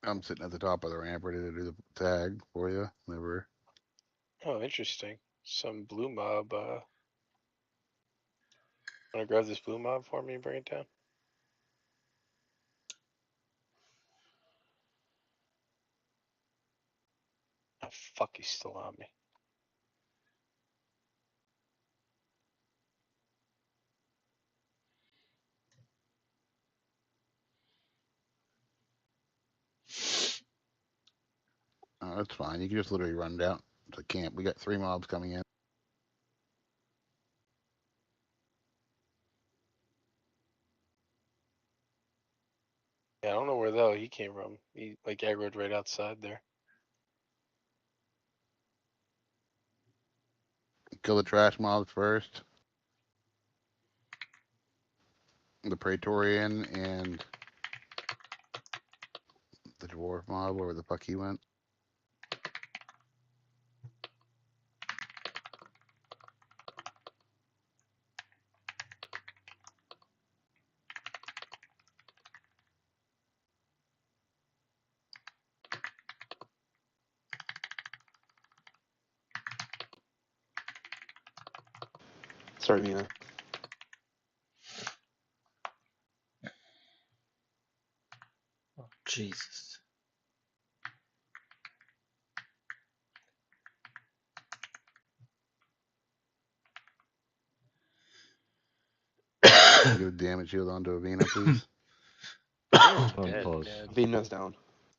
I'm sitting at the top of the ramp ready to do the tag for you. Whenever. Oh, interesting. Some blue mob. Wanna grab this blue mob for me and bring it down? Oh, fuck, he's still on me. Oh, that's fine. You can just literally run down to camp. We got 3 mobs coming in. Yeah, I don't know where the hell he came from. He like aggroed right outside there. Kill the trash mobs first. The Praetorian and dwarf mob where the fuck he went. Sorry, Mina. Oh, Jesus. Give a damage shield onto Avena, please. Dead. Vena's down.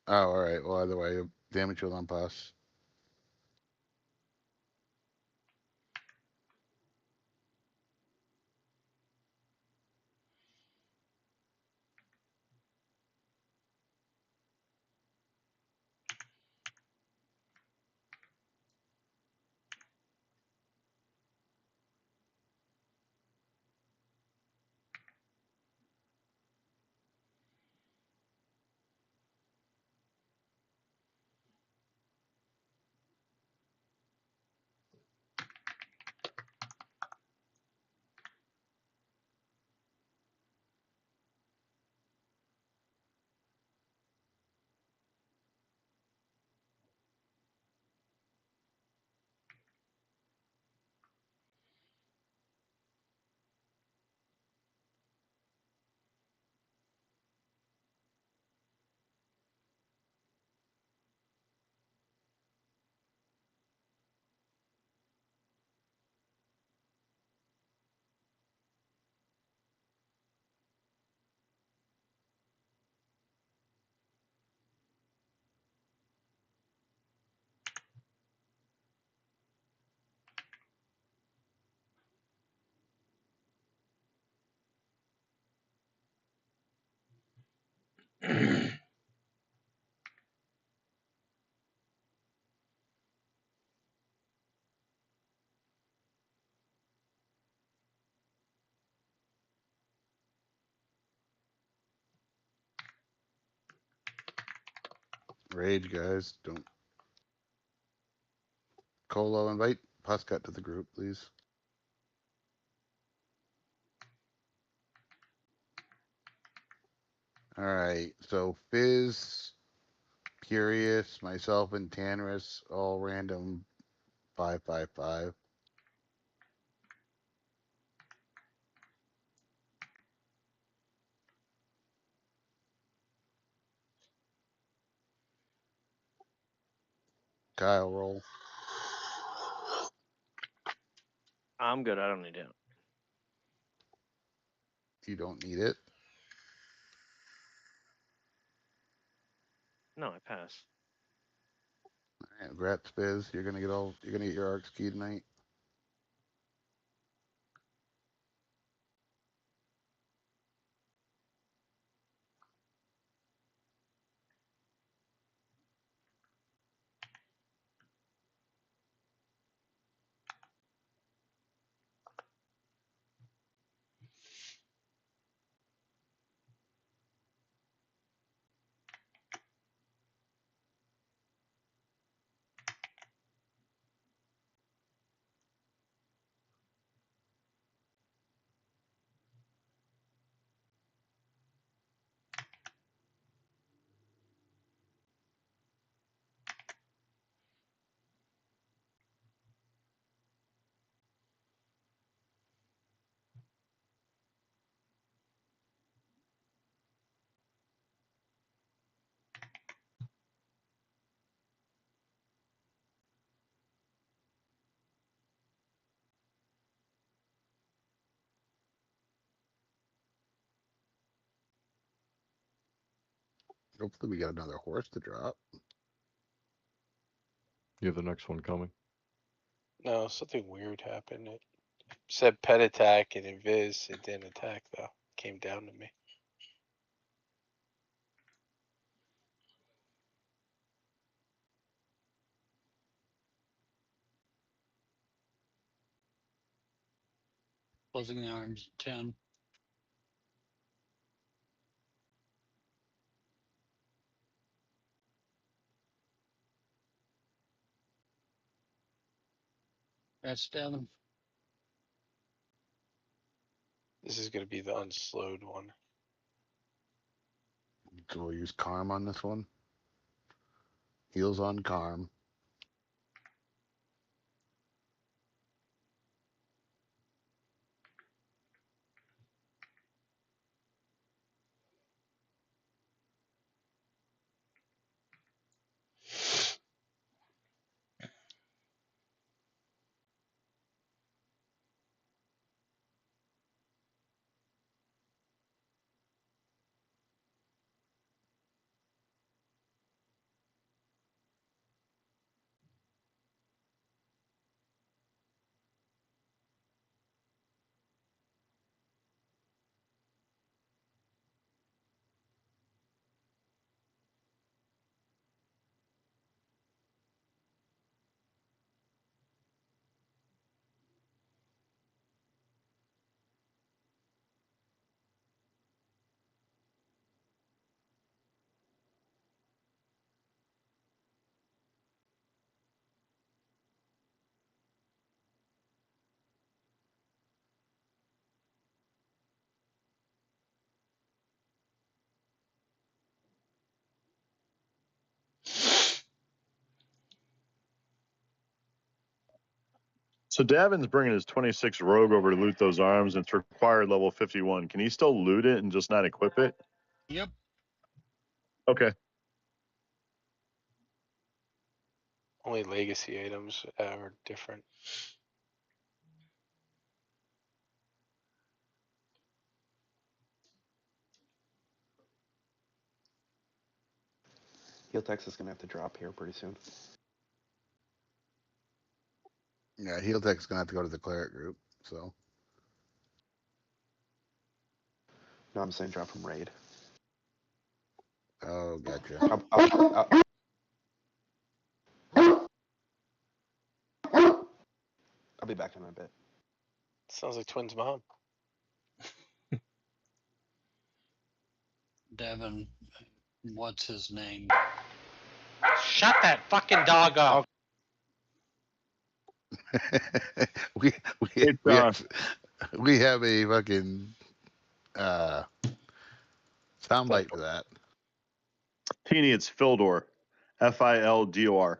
Oh, alright. Well, either way, damage shield on Puss. Rage, guys. Don't. Colo, invite Puscut to the group, please. Alright, so Fizz, Curious, myself, and Tanris, all random 555. Kyle, roll. I'm good. I don't need it. You don't need it. No, I pass. Alright, congrats, Fizz. You're gonna get your arcs key tonight. Hopefully we got another horse to drop. You have the next one coming. No, something weird happened. It said pet attack and invis. It didn't attack though. Came down to me. Closing the arms, 10. That's Devin. This is going to be the unslowed one. So we'll use Quarm on this one. Heals on Quarm. So Davin's bringing his 26 Rogue over to loot those arms, and it's required level 51. Can he still loot it and just not equip it? Yep. Okay. Only legacy items are different. Heel Tex is going to have to drop here pretty soon. Yeah, Heel Tech's gonna have to go to the cleric group. So No, I'm saying drop from raid. oh, gotcha. I'll be back in a bit. Sounds like Twins' mom. Devin, what's his name? Shut that fucking dog up. we have a fucking soundbite for that. Teeny, it's Fildor. Fildor.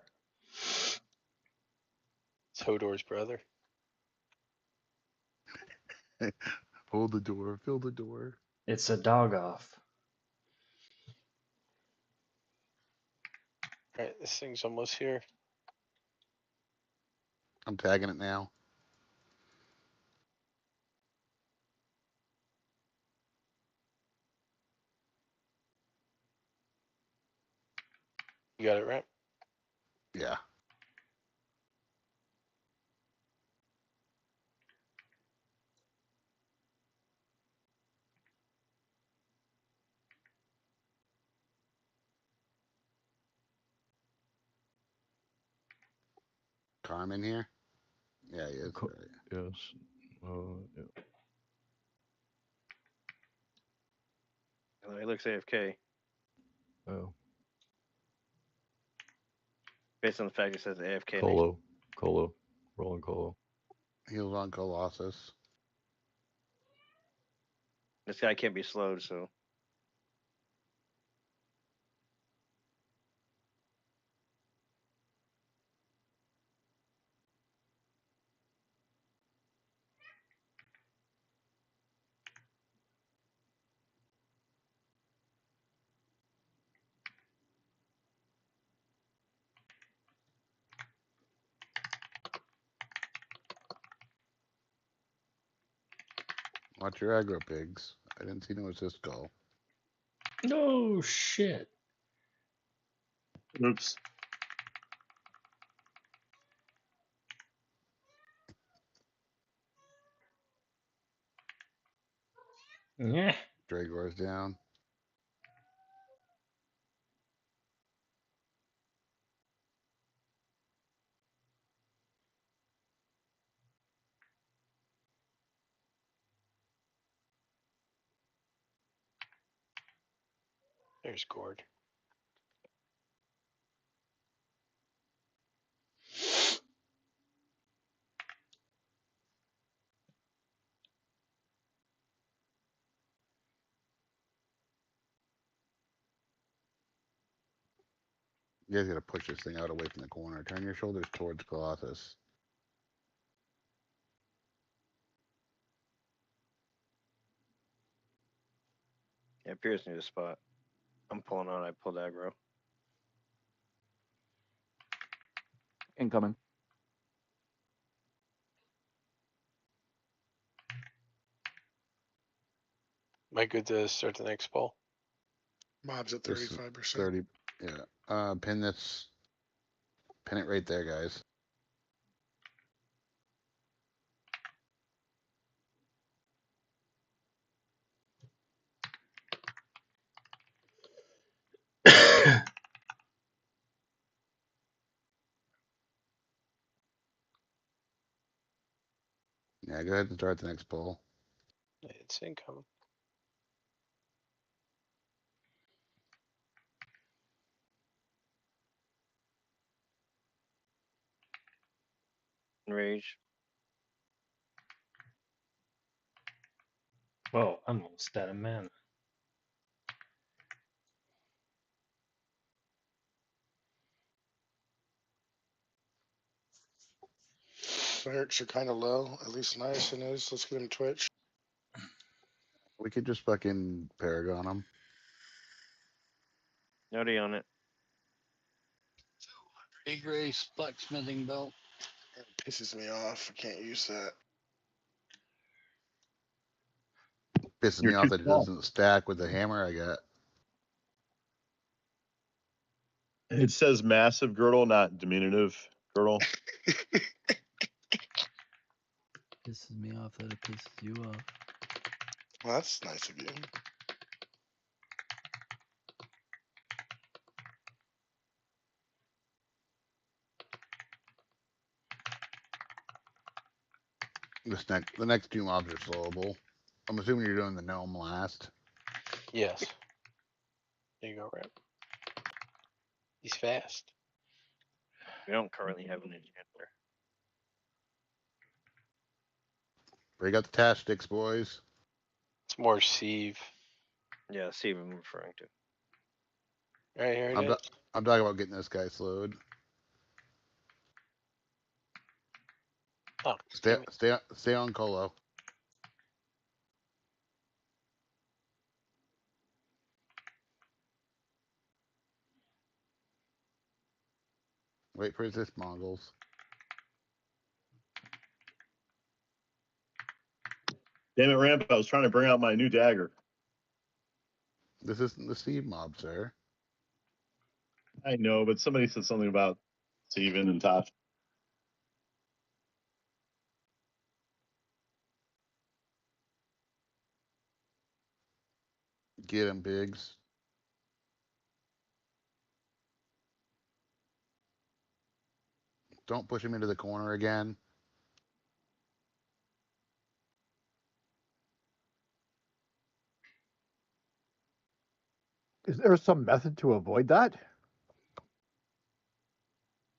It's Hodor's brother. Hold the door. Fill the door. It's a dog off. Alright, this thing's almost here. I'm tagging it now. You got it right? Yeah. Quarm in here? Yeah, he is. Yes. Yeah. He looks AFK. Oh. Based on the fact it says AFK. Colo. Rolling Colo. Heals on Colossus. This guy can't be slowed, so. Watch your aggro pigs. I didn't see no assist call. No shit. Oops. Yeah. Dragor's down. There's Gord. You guys gotta push this thing out away from the corner. Turn your shoulders towards Colossus. Yeah, Pierce needs a spot. I'm pulling on. I pulled aggro. Incoming. Am I good to start the next poll? Mob's at This is 35%. 30. Yeah. Pin this. Pin it right there, guys. Yeah, go ahead and start the next poll. It's incoming. Rage. Whoa, I'm almost out of mana. Clerics are kind of low. At least Niacin is. Let's get him Twitch. We could just fucking Paragon them. Nobody on it. A Grace blacksmithing belt. It pisses me off. I can't use that. Pisses You're me off too that it small. doesn't stack with the hammer I got. It says massive girdle, not diminutive girdle. Pisses me off that it pisses you off. Well, that's nice of you. The next two mobs are slowable. I'm assuming you're doing the gnome last. Yes. There you go, Rip. He's fast. We don't currently have an enchanter. Break out the tash sticks, boys. It's more sieve. Yeah, see what I'm referring to. Right here it is. I'm talking about getting this guy slowed. Oh, stay on Colo. Wait for this, Mongols. Damn it, Ramp! I was trying to bring out my new dagger. This isn't the Steve mob, sir. I know, but somebody said something about Steven and Tosh. Get him, Biggs. Don't push him into the corner again. Is there some method to avoid that?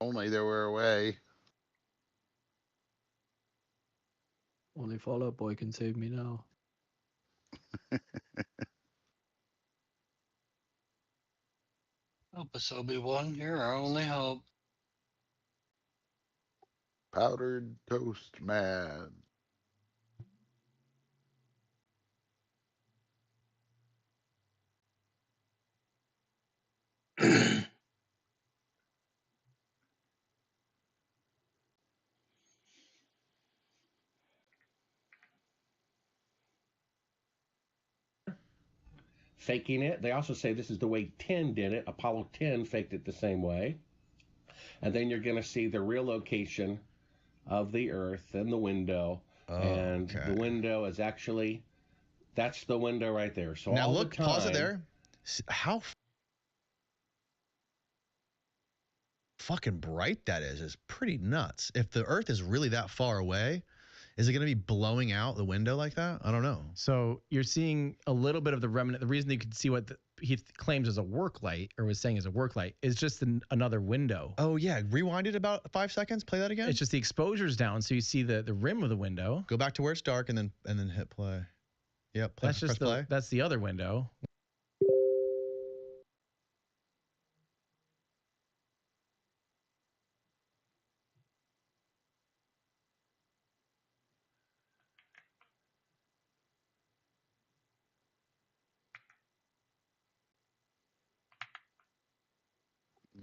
Only there were a way. Only Fallout Boy can save me now. Help us, Obi-Wan. You're our only hope. Powdered toast man. Faking it. They also say this is the way 10 did it. Apollo 10 faked it the same way. And then you're going to see the real location of the Earth and the window. And the window is actually, that's the window right there. So now all look, the time, pause it there. How fucking bright that is pretty nuts. If the Earth is really that far away, is it going to be blowing out the window like that? I don't know. So you're seeing a little bit of the remnant. The reason you could see what he claims is a work light, or was saying is a work light, is just another window. Oh yeah, rewind it about 5 seconds. Play that again. It's just the exposure's down, so you see the rim of the window. Go back to where it's dark and then hit play. Yep. That's just play. That's the other window.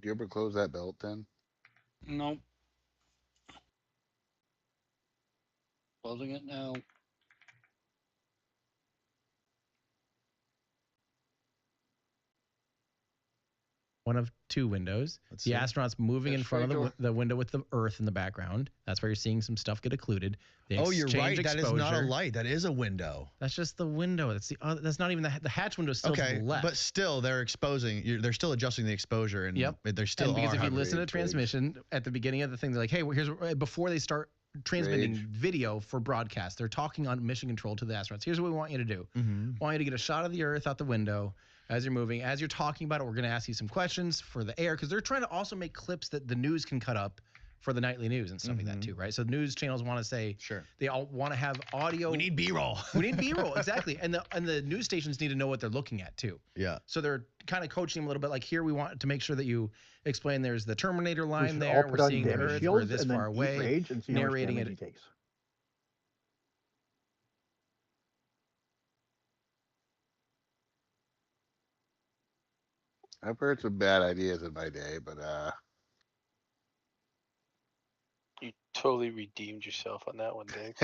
you ever close that belt then? Nope. Closing it now. One of two windows. Let's the see. astronauts moving in Yes, front of right the window with the Earth in the background. That's where you're seeing some stuff get occluded. They Oh, you're exchange right. That is not a exposure. light. That is a window. That's just the window. That's that's not even the hatch window is still to Okay, the left. but still, they're exposing. They're still adjusting the exposure, and Yep. they're still and because are if you listen to Rage, transmission at the beginning of the thing, they're like, hey, well, here's before they start transmitting Rage. video for broadcast, they're talking on mission control to the astronauts. Here's what we want you to do. Mhm. Want you to get a shot of the Earth out the window as you're moving. As you're talking about it, we're going to ask you some questions for the air because they're trying to also make clips that the news can cut up for the nightly news and stuff like that too, right? So news channels want to say Sure. they all want to have audio. We need B-roll. We need B-roll, exactly. And the news stations need to know what they're looking at too. Yeah. So they're kind of coaching them a little bit. Like here, we want to make sure that you explain. There's the Terminator We line should there. all We're put on seeing the damage Earth. shields We're this and then far eat away. rage and see how much narrating damage it. he takes. I've heard some bad ideas in my day, but You totally redeemed yourself on that one, Dave.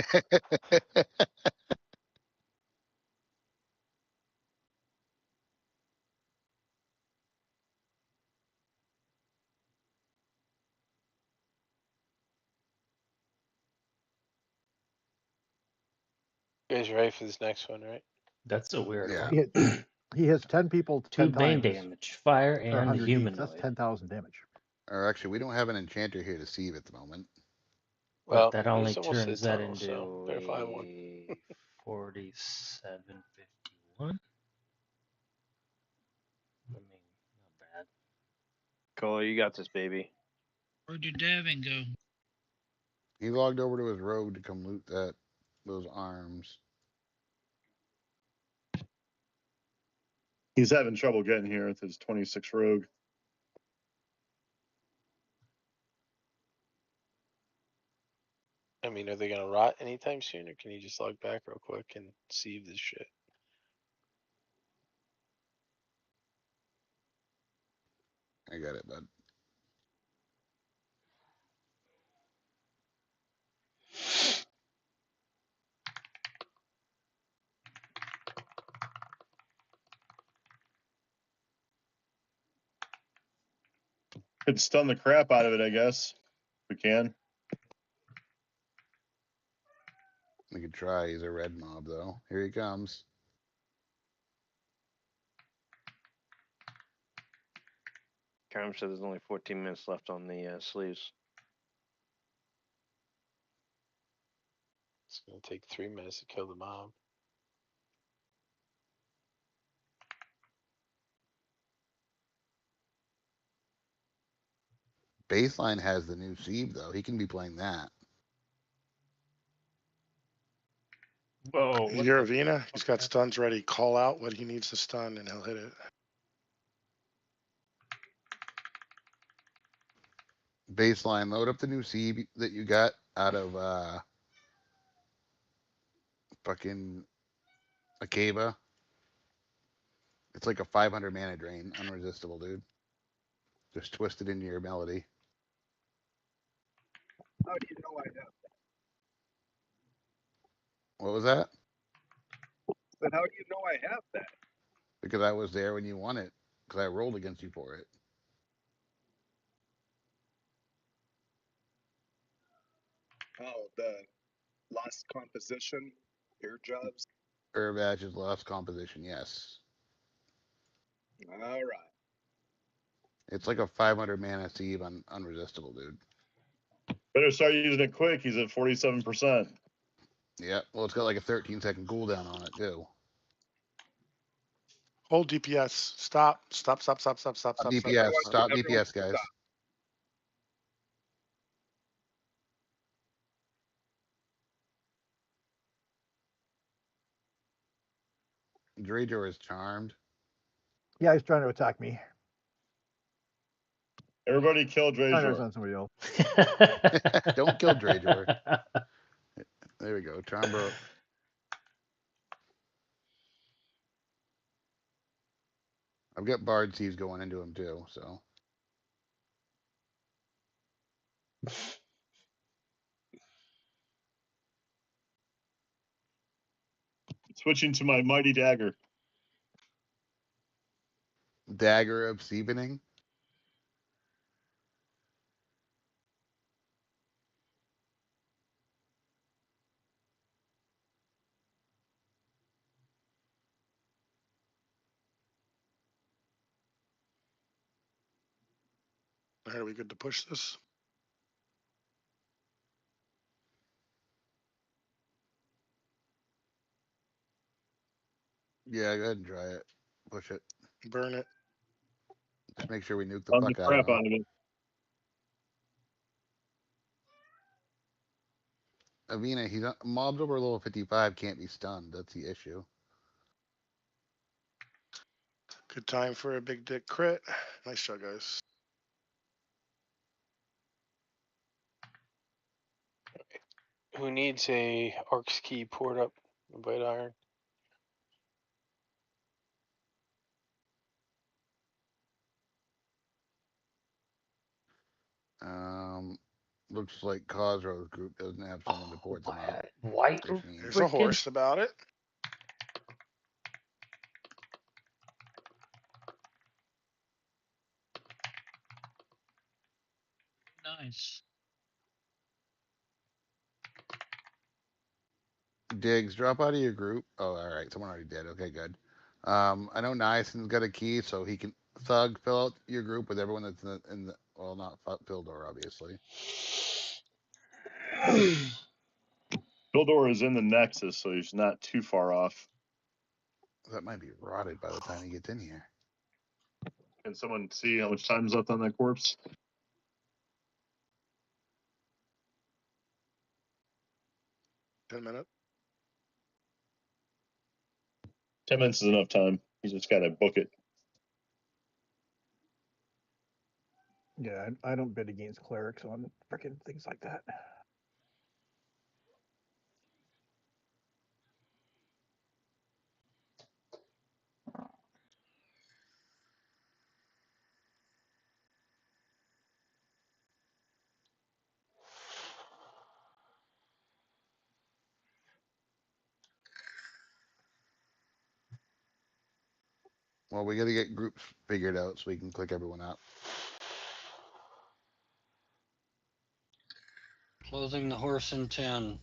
You guys ready for this next one, right? That's a weird Yeah. one. He has 10 people 2 10 main times damage, fire for and 100 each. That's humanoid. 10,000 damage. or actually, we don't have an enchanter here to sieve at the moment. Well, But that only it's almost turns the that tunnel, so into better find one. a 4751. I mean, not bad. Cole, you got this, baby. Where did Davin go? He logged over to his rogue to come loot those arms. He's having trouble getting here with his 26 rogue. I mean, are they gonna rot anytime soon, or can you just log back real quick and sieve this shit? I got it, bud. Could stun the crap out of it, I guess. If we can. We could try. He's a red mob, though. Here he comes. Quarm said there's only 14 minutes left on the sleeves. It's gonna take 3 minutes to kill the mob. Baseline has the new sieve, though. He can be playing that. Whoa. Uravina, he's got stuns ready. Call out what he needs to stun and he'll hit it. Baseline, load up the new sieve that you got out of fucking Akaba. It's like a 500 mana drain. Unresistible, dude. Just twist it into your melody. How do you know I have that? What was that? But how do you know I have that? Because I was there when you won it. Because I rolled against you for it. Oh, the lost composition, ear jobs. Badge's lost composition, yes. All right. It's like a 500 mana sieve on unresistible, dude. Better start using it quick. He's at 47%. Yeah, well, it's got like a 13-second cooldown on it, too. Hold DPS. Stop. Stop. Stop. Stop. Stop. Stop. Stop. DPS. Stop DPS, guys. Drager is charmed. Yeah, he's trying to attack me. Everybody kill Trying to Drager. send somebody else. Don't kill Drager. There we go. Charm broke. I've got Bard Sieves going into him, too, so. Switching to my mighty dagger. Dagger of Sievening. Are we good to push this? Yeah, go ahead and try it. Push it. Burn it. Just make sure we nuke the On fuck the out crap of out of it. Avina, he's not, mobs over level 55 can't be stunned. That's the issue. Good time for a big dick crit. Nice shot, guys. Who needs a Arcs key poured up? Invite Iron. Looks like Cosro's group doesn't have someone to port them up. White There's a horse about it. Nice. Diggs, drop out of your group. Oh, all right. Someone already did. Okay, good. I know Nison's got a key, so he can Thug fill out your group with everyone that's in the well, not Fildor, obviously. Fildor is in the Nexus, so he's not too far off. That might be rotted by the time he gets in here. Can someone see how much time's left on that corpse? $10 minutes. 10 minutes is enough time. You just gotta book it. Yeah, I don't bid against clerics on freaking things like that. Well, we got to get groups figured out so we can click everyone out. Closing the horse in 10.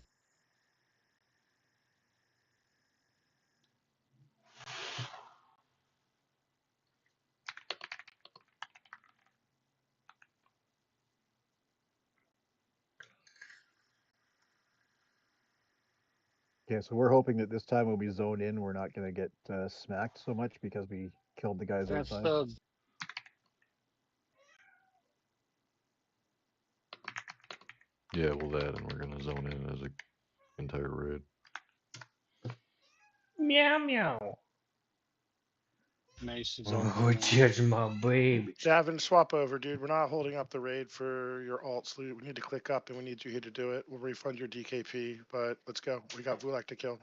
Okay, so we're hoping that this time when we zone in, we're not going to get smacked so much because we killed the guys That's outside. the Yeah, well that, and we're gonna zone in as an entire raid. Meow meow. Mace is Oh, judge my baby. Javin, swap over, dude. We're not holding up the raid for your alts. We need to click up, and we need you here to do it. We'll refund your DKP, but let's go. We got Vulak to kill.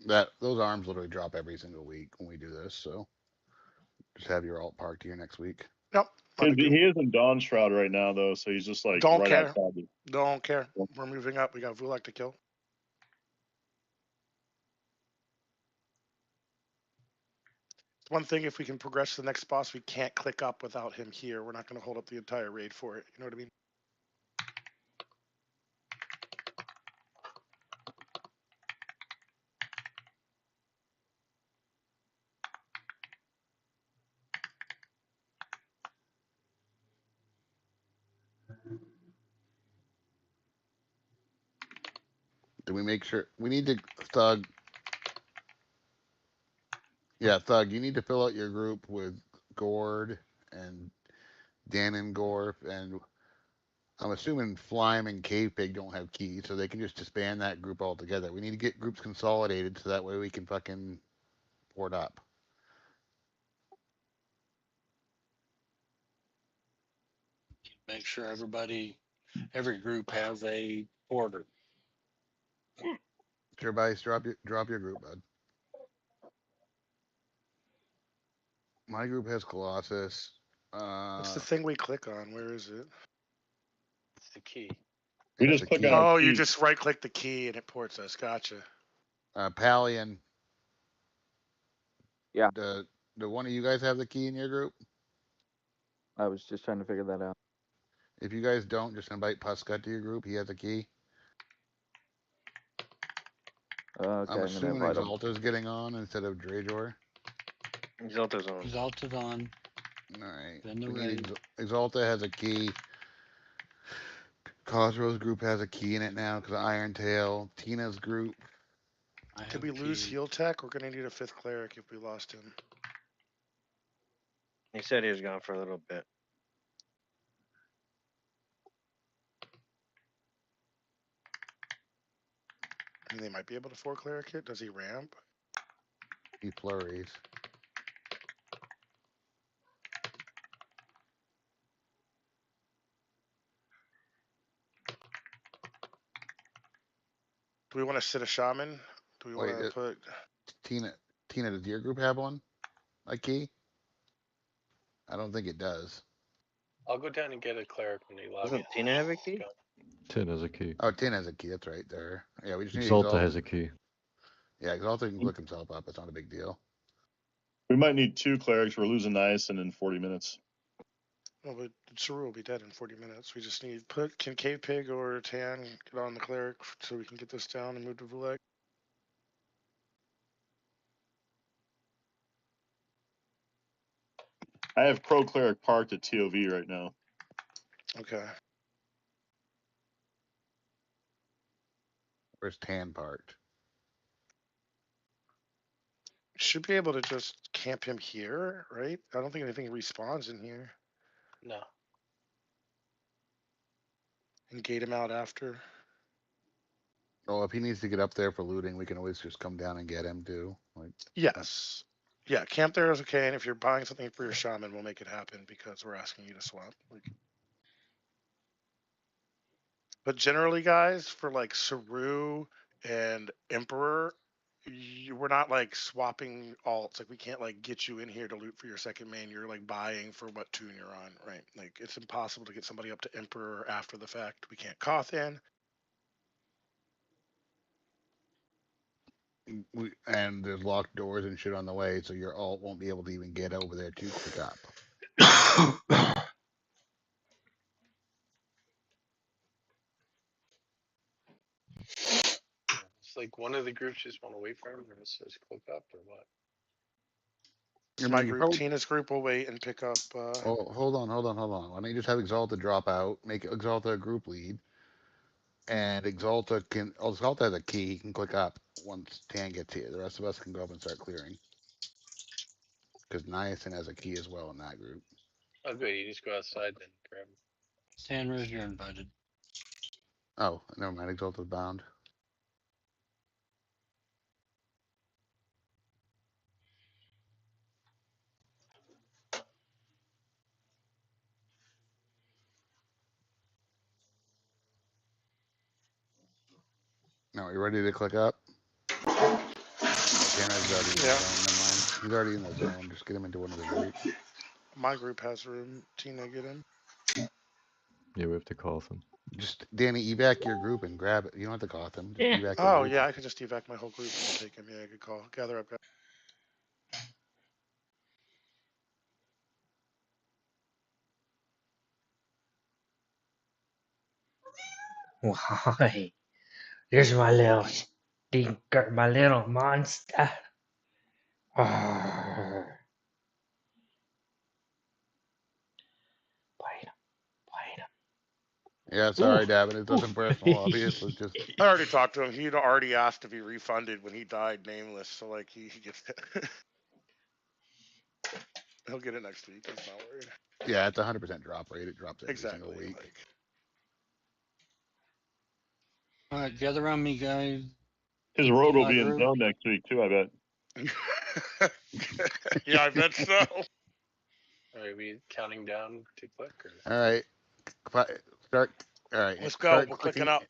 Those arms literally drop every single week when we do this, so just have your alt parked here next week. Nope. He is in Dawn Shroud right now, though, so he's just like Don't right care. outside you. Don't care. We're moving up. We got Vulak to kill. One thing, if we can progress to the next boss, we can't click up without him here. We're not going to hold up the entire raid for it. You know what I mean? Do we make sure we need to Thug? Yeah, Thug, you need to fill out your group with Gord and Dan and Gorf, and I'm assuming Flime and Cave Pig don't have keys, so they can just disband that group altogether. We need to get groups consolidated so that way we can fucking port up. make sure every group has a porter. Sure, Bice, drop your group, bud. My group has Colossus. What's the thing we click on? Where is it? It's the key. We That's just a click key. on a Oh, key. you just right click the key and it ports us. Gotcha. Palian. Yeah. Do one of you guys have the key in your group? I was just trying to figure that out. If you guys don't, just invite Puscut to your group. He has a key. Okay, I'm I'm gonna assuming invite him. Exalta's getting on instead of Drajor. Exalta's on. Exalted on. All right. Then the We need raid. Exalta has a key. Cosro's group has a key in it now because of Iron Tail. Tina's group. Could we lose heal tech? We're gonna need a 5th cleric if we lost him. He said he was gone for a little bit. I mean, they might be able to 4 cleric it. Does he ramp? He flurries. Do we want to sit a shaman? Do we want to put? Tina, does your group have one? A key? I don't think it does. I'll go down and get a cleric when they log in. Doesn't Tina have a key? 10 has a key. Oh, Tina has a key. That's right there. Yeah, we just need Exalta has a key. Yeah, Exalta can click himself up. It's not a big deal. We might need 2 clerics. We're losing Niacin in 40 minutes. Oh, but Seru will be dead in 40 minutes. We just need can Cave Pig or Tan get on the cleric so we can get this down and move to Vuleg? I have Pro Cleric parked at TOV right now. Okay. Where's Tan parked? Should be able to just camp him here, right? I don't think anything respawns in here. No. And gate him out after. Well, if he needs to get up there for looting, we can always just come down and get him too. Like, Yes. Yeah, camp there is okay, and if you're buying something for your shaman, we'll make it happen because we're asking you to swap. But generally, guys, for like Seru and Emperor, we're not like swapping alts. Like we can't like get you in here to loot for your second main. You're like buying for what tune you're on, right? Like it's impossible to get somebody up to Emperor after the fact. We can't Koth in. and there's locked doors and shit on the way, so your alt won't be able to even get over there to pick up. It's like one of the groups just want to wait for him, or it says click up, or what? My group, Tina's group will wait and pick up. Oh, hold on. Why don't you just have Exalta drop out, make Exalta a group lead, and Exalta has a key. He can click up once Tan gets here. The rest of us can go up and start clearing. Because Niacin has a key as well in that group. Oh, good. You just go outside then grab him. Sanders, you're invited. Oh, never mind. Exalta's bound. Now, are you ready to click up? Tanner's already in the zone. Never mind. He's already in the zone. Just get him into one of the groups. My group has room. Tina, get him. Yeah, we have to call them. Just, Danny, evac your group and grab it. You don't have to call them. Just evac your Oh, group. yeah, I could just evac my whole group and take him. Yeah, good call. Gather up, guys. Why? There's my little stinker, my little monster. Arrgh. Yeah, sorry, Davin. It's nothing personal, obviously. Just I already talked to him. He'd already asked to be refunded when he died nameless, so like he gets it. He'll get it next week. He's not worried. yeah, it's 100% drop rate. It drops every single Exactly. week. Like, All right, gather around me, guys. His road will My be in group. zone next week too, I bet. yeah, I bet so. Are we counting down to click? Or? All right. Start. All right. Let's go. Start We're clicking up.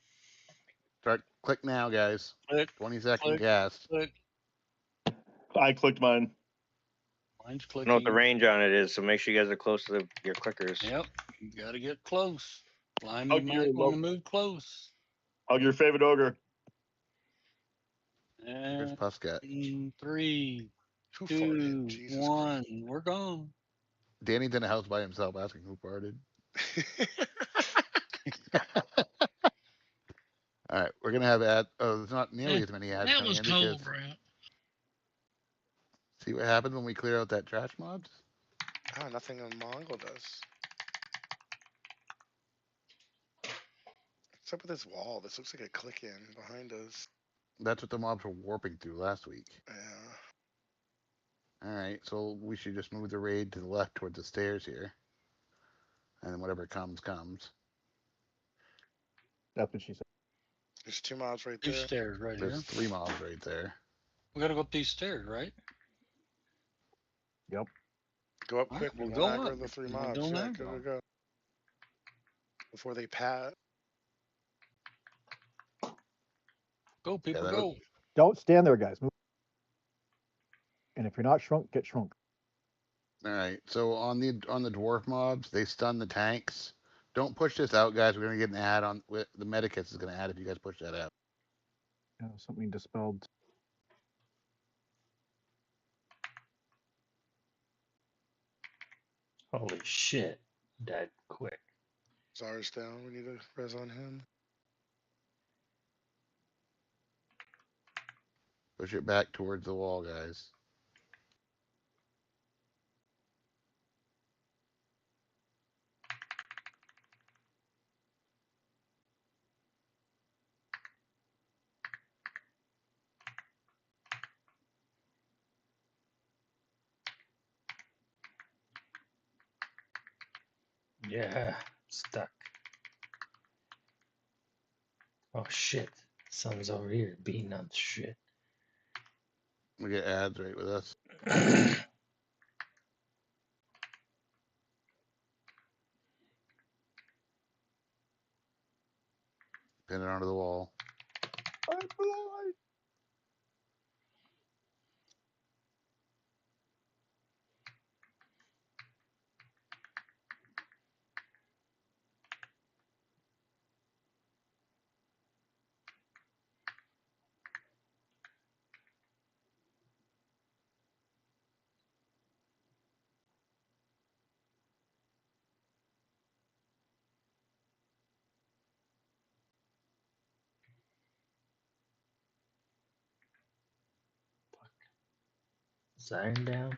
Start. Click now, guys. Click. 20-second Click. cast. Click. I clicked mine. Mine's I don't know what the clicking. range on it is, so make sure you guys are close to your clickers. Yep, you gotta get close. Slime, you Hug your might want to move close. Hug your favorite ogre. Where's And Puskat? 3, Who 2, farted? Jesus 1. We're gone. Danny's in a house by himself asking who farted. All right, we're gonna have there's not nearly as many ads That coming was in cold, because bro. see what happens when we clear out that trash mobs. Oh, nothing on Mongol does. What's up with this wall? This looks like a click in behind us. That's what the mobs were warping through last week. Yeah. All right, so we should just move the raid to the left towards the stairs here, and then whatever comes. That's what she said. There's 2 mobs right Two there. stairs right There's here. 3 mobs right there. We gotta go up these stairs, right? Yep. Go up All quick. right, We'll we'll go aggro up. the 3 We're mobs. doing Yeah, that. go. Before they pat. Go, people, that go. Don't stand there, guys. Move. And if you're not shrunk, get shrunk. All right, so on the dwarf mobs, they stun the tanks. Don't push this out, guys. We're gonna get an ad on with the medikits is gonna add if you guys push that out. Yeah, something dispelled. Holy shit. Died quick. Czar's down. We need to res on him. Push it back towards the wall, guys. Yeah, stuck. Oh shit. Sun's over here beating on shit. We get ads right with us. Pin it onto the wall. Is iron down?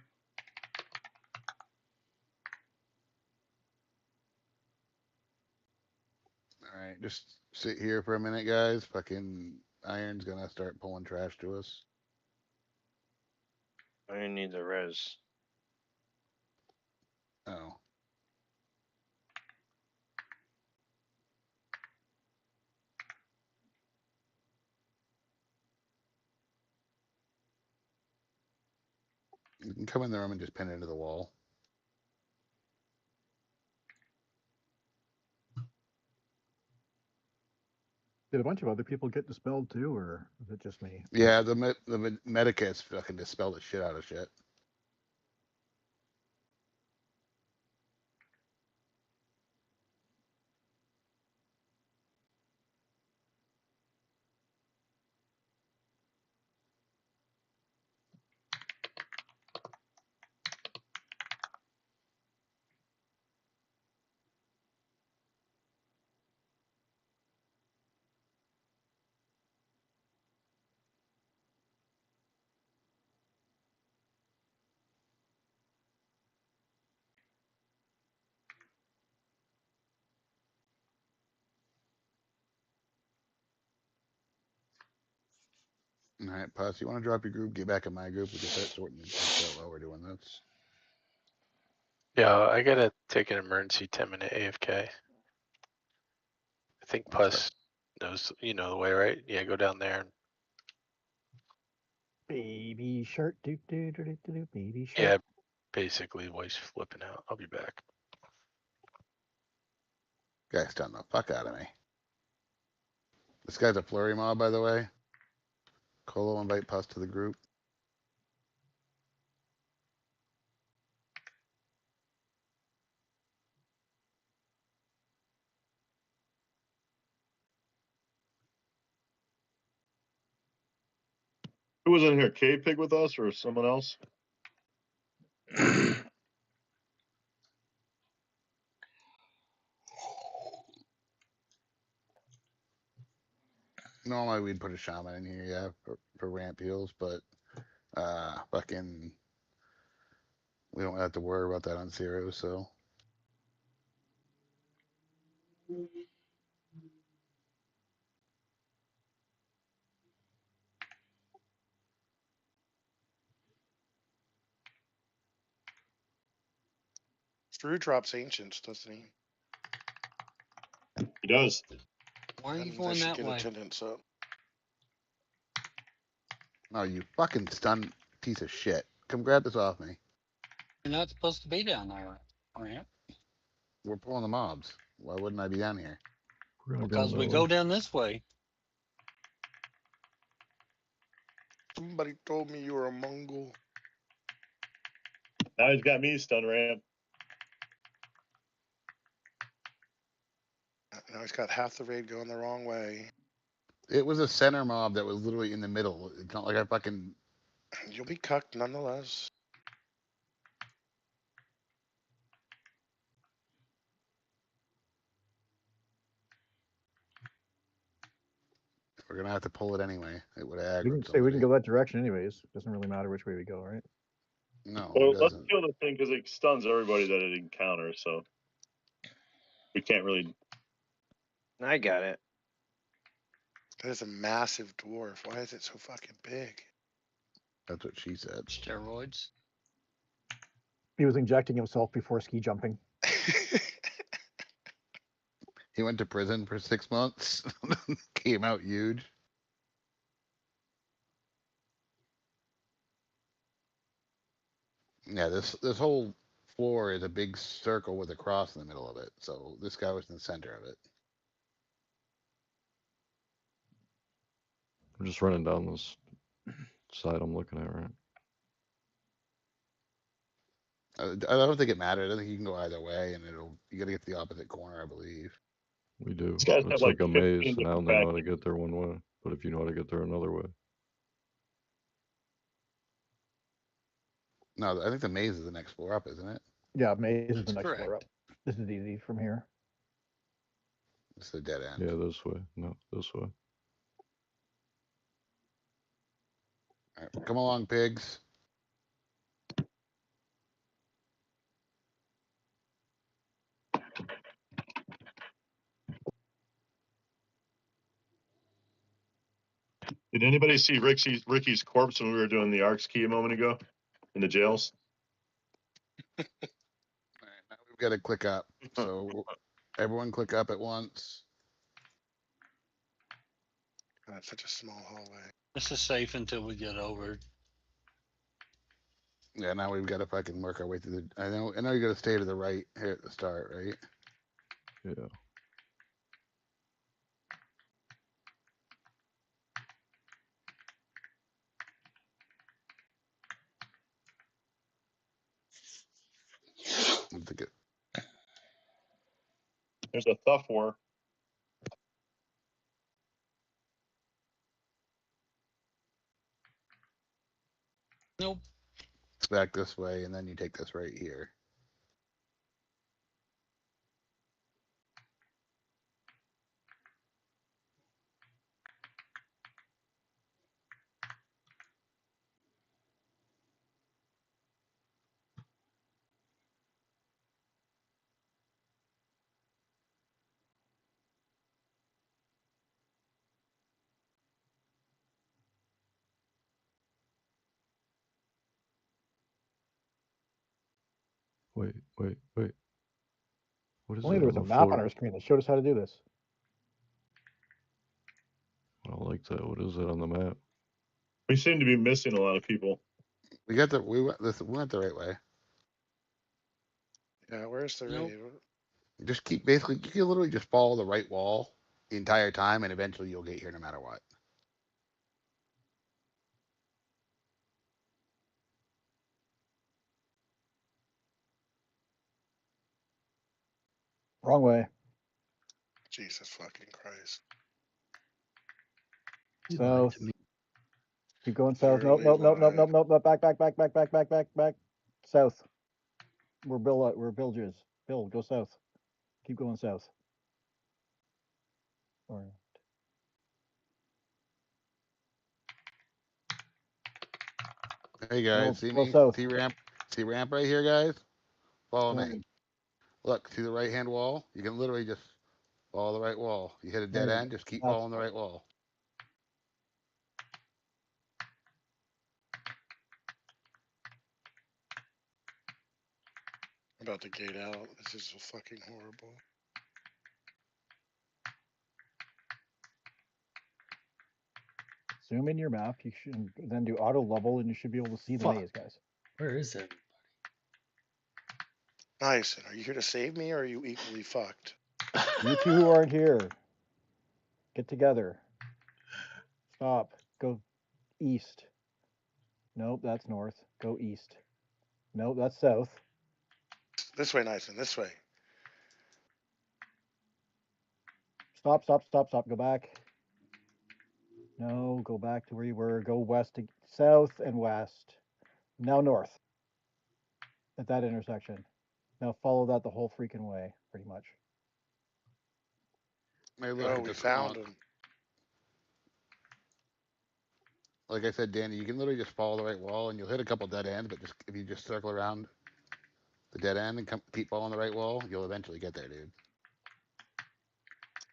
All right, just sit here for a minute, guys. Fucking Iron's gonna start pulling trash to us. I need the res. Oh. You can come in the room and just pin it into the wall. Did a bunch of other people get dispelled too, or is it just me? Yeah, the medikits fucking dispel the shit out of shit. All right, Puss, you want to drop your group? Get back in my group. We can start sorting this out while we're doing this. Yeah, I gotta take an emergency 10-minute AFK. I think Puss knows, you know the way, right? Yeah, go down there. Baby shark, do do do do do, baby shark. Yeah, basically voice flipping out. I'll be back. Guy's stunned the fuck out of me. This guy's a flurry mob, by the way. Colo, invite Puss to the group. Who was in here? K-Pig with us or someone else? Normally we'd put a shaman in here, yeah, for ramp heals, but fucking we don't have to worry about that on Seru, so. Drew drops ancients, doesn't he? He does. Why are you Then they going should that get way? attendance up. Oh, you fucking stun piece of shit. Come grab this off me. You're not supposed to be down there, ramp. We're pulling the mobs. Why wouldn't I be down here? Because we go down this way. Somebody told me you were a Mongol. Now he's got me stun ramp. Now he's got half the raid going the wrong way. It was a center mob that was literally in the middle. It's not like I fucking... You'll be cucked nonetheless. We're gonna have to pull it anyway. It would have We can aggroed say we can somebody. go that direction anyways. Doesn't really matter which way we go, right? No, Well, it let's doesn't. kill the thing because it stuns everybody that it encounters, so we can't really. I got it. That is a massive dwarf. Why is it so fucking big? That's what she said. Steroids. He was injecting himself before ski jumping. He went to prison for 6 months. Came out huge. Yeah, this whole floor is a big circle with a cross in the middle of it. So this guy was in the center of it. I'm just running down this side I'm looking at, right? I don't think it mattered. I think you can go either way, and you got to get to the opposite corner, I believe. We do. These guys It's have like a maze, 15 and I different only know how to packages. get there one way. But if you know how to get there another way, No, I think the maze is the next floor up, isn't it? Yeah, maze is That's the next correct. floor up. This is easy from here. It's the dead end. yeah, this way. No, this way. All right, come along, pigs. Did anybody see Ricky's corpse when we were doing the Arcs key a moment ago in the jails? All right, now we've got to click up. So everyone click up at once. God, it's such a small hallway. This is safe until we get over. Yeah, now we've got to fucking work our way through the. I know you got to stay to the right here at the start, right? Yeah. I think it. There's a tough war. Nope. It's back this way, and then you take this right here. Wait. What is Only that there was on a the map floor? on our screen that showed us how to do this. I don't like that. What is that on the map? We seem to be missing a lot of people. We went the right way. Yeah, where's the Nope. raid? Just keep basically you can literally just follow the right wall the entire time, and eventually you'll get here no matter what. Wrong way. Jesus fucking Christ. You lied South. to me. Keep going south. Nope, nope, nope, nope, nope, nope, nope. Back. South. We're Bilges. Bill, go south. Keep going south. Or Hey guys, see go me? south. See ramp right here, guys? Follow Go me. on. Look, see the right hand wall? You can literally just follow the right wall. You hit a dead end, just keep following the right wall. I'm about to gate out. This is so fucking horrible. Zoom in your map. You should then do auto level, and you should be able to see the maze, guys. Where is it? Nice. Are you here to save me, or are you equally fucked? You two who aren't here, get together. Stop. Go east. Nope, that's north. Go east. Nope, that's south. This way, Nathan. This way. Stop. Go back. No, go back to where you were. Go west to south and west. Now north. At that intersection. Now follow that the whole freaking way, pretty much. Hey, look, We found him. Like I said, Danny, you can literally just follow the right wall, and you'll hit a couple dead ends. But just if you just circle around the dead end and keep following the right wall, you'll eventually get there, dude.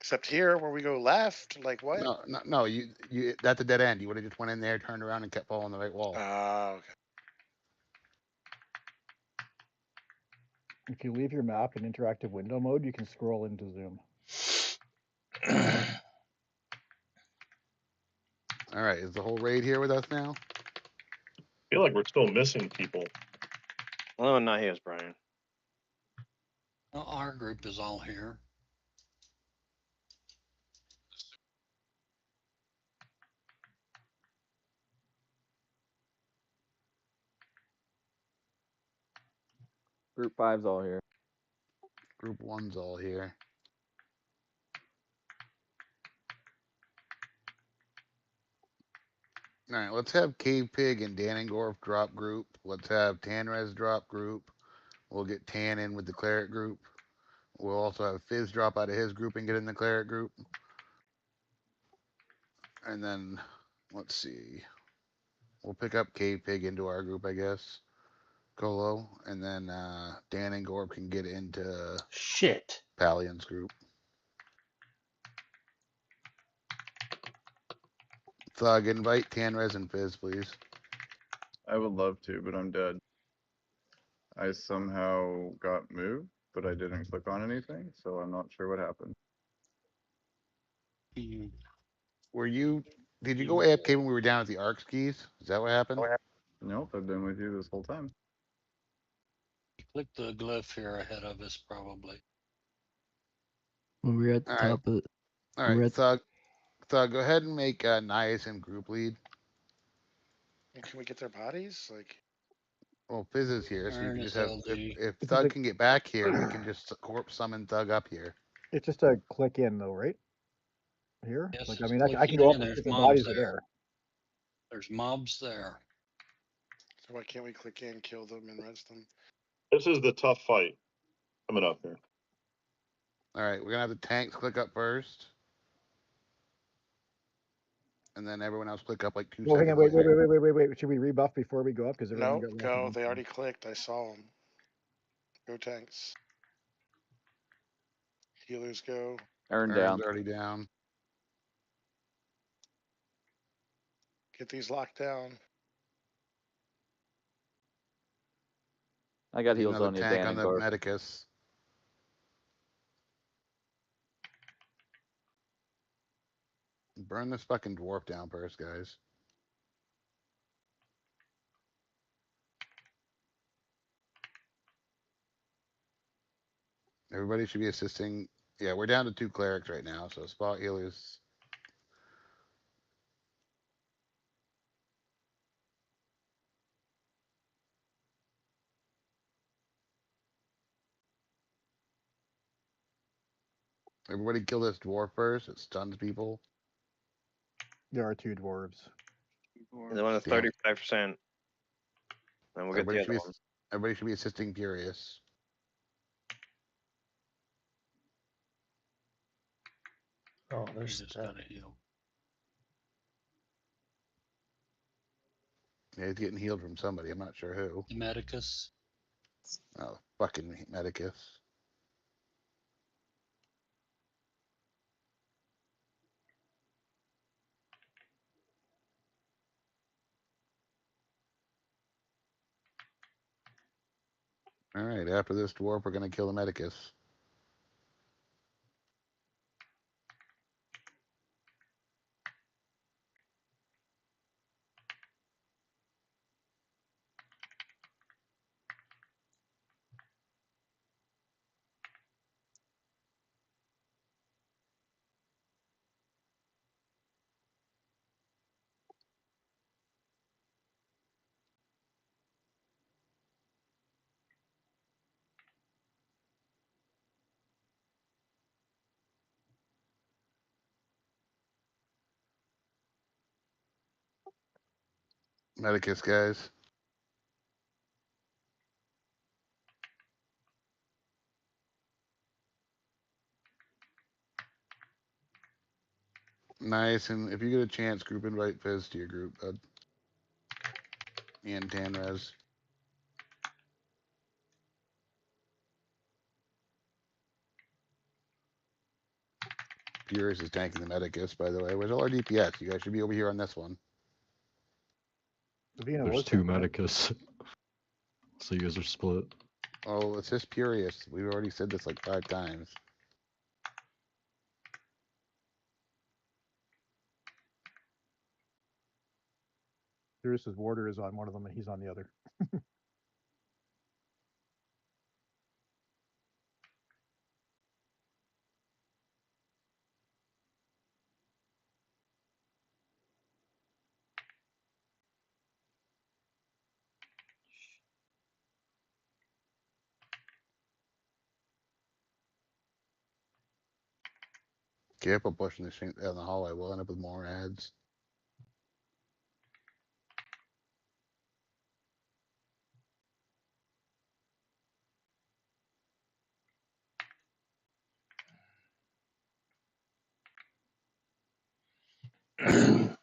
Except here, where we go left. Like what? No. You that's a dead end. You would have just went in there, turned around, and kept following the right wall. Okay. If you leave your map in interactive window mode, you can scroll into Zoom. All right, is the whole raid here with us now? I feel like we're still missing people. Oh, not his, Brian. Well, our group is all here. Group 5's all here. Group 1's all here. All right, let's have Cave Pig and Danengorf drop group. Let's have Tanrez drop group. We'll get Tan in with the Cleric group. We'll also have Fizz drop out of his group and get in the Cleric group. And then, let's see. We'll pick up Cave Pig into our group, I guess. Colo. And then Danengorf can get into Palion's group. Thug, invite Tanrez and Fizz, please. I would love to, but I'm dead. I somehow got moved, but I didn't click on anything, so I'm not sure what happened. Did you go AFK when we were down at the Arc Skis? Is that what happened? Nope, I've been with you this whole time. Click the glyph here ahead of us, probably. When we're at the top of it. All right, Thug, go ahead and make Niacin group lead. Can we get their bodies? Like, well, Fizz is here, so you can just have. If It's Thug a- can get back here, we can just corpse summon Thug up here. It's just a click in, though, right? Here? Yes, Like, I just mean, I click can go up in, and there's see the mobs bodies are there. there. There's mobs there. so why can't we click in, kill them, and rest them? This is the tough fight coming up here. All right, we're gonna have the tanks click up first, and then everyone else click up like 2 Well, hang seconds on, later. wait. Should we rebuff before we go up? Because everyone No, got go. They already clicked. I saw them. Go tanks. Healers go. Aaron Aaron's down. already down. Get these locked down. I got Need heals another on you, tank Dan on and the Garf. Medicus. Burn this fucking dwarf down first, guys. Everybody should be assisting. Yeah, we're down to 2 clerics right now, so spot healers. Everybody kill this dwarf first. It stuns people. There are 2 dwarves. The one at 35%. And we'll get the other one. Everybody should be assisting Furious. Oh, there's Just gotta heal. Yeah, he's getting healed from somebody. I'm not sure who. The Medicus. Oh, fucking Medicus. All right, after this dwarf, we're gonna kill the Medicus. Medicus, guys. Nice, and if you get a chance, group invite Fizz to your group, bud. And Tanrez. Furious is tanking the Medicus, by the way. Where's all our DPS? You guys should be over here on this one. There's two Medicus. So you guys are split. Oh, it's just Furious. We've already said this like 5 times. Furious's warder is on one of them and he's on the other. Careful pushing this thing down the hallway. We'll end up with more ads. And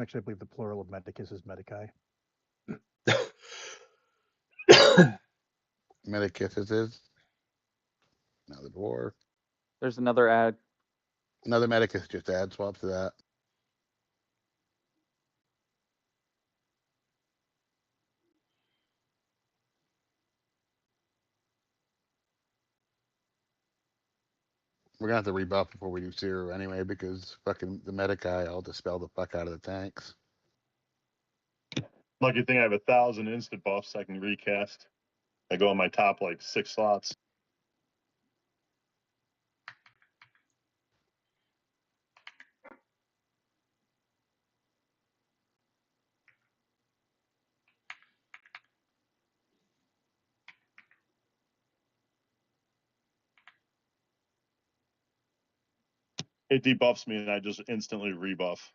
actually, I believe the plural of medicus is medicae. Medicus is. Now the dwarf. There's another ad. Another Medicus, just add swap to that. We're gonna have to rebuff before we do Seru anyway, because fucking the Medicae all dispel the fuck out of the tanks. Lucky thing I have 1,000 instant buffs I can recast. I go on my top like 6 slots. It debuffs me and I just instantly rebuff.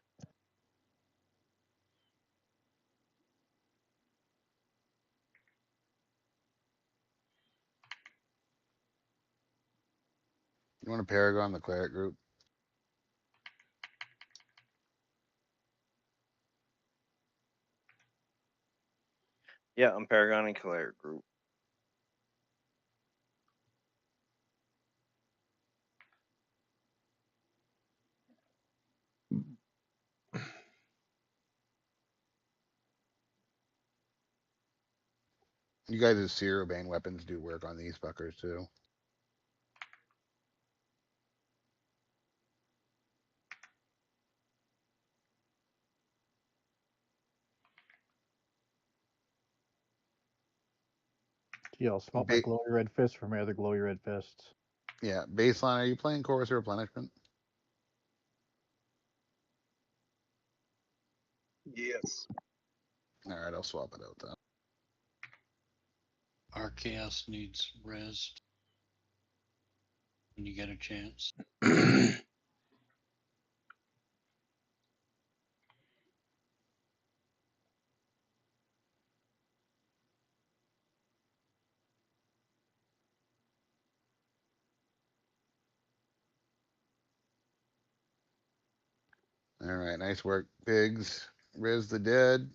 You want a Paragon, the cleric group? Yeah, I'm Paragon and Cleric group. You guys' Seru Bane weapons do work on these fuckers too. Yeah, I'll swap my glowy red fist for my other glowy red fists. Yeah, baseline. Are you playing Chorus or Replenishment? Yes. All right, I'll swap it out then. Archaeos needs rest when you get a chance. All right, nice work, pigs. Riz the dead.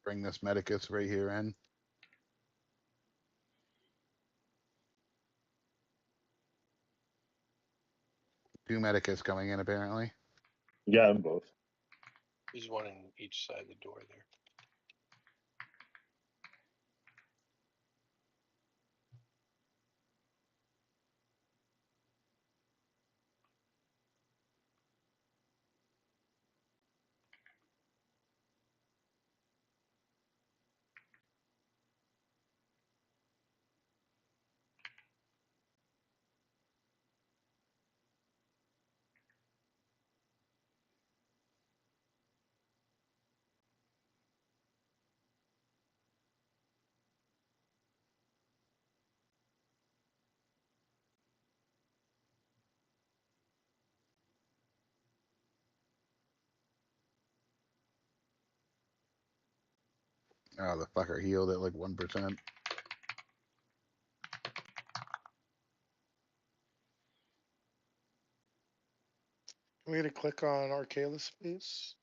Bring this medicus right here in. Two medicus coming in apparently. Yeah, them both. There's one in each side of the door there. Oh, the fucker healed at like 1%. Can we get a click on Arcalis, please?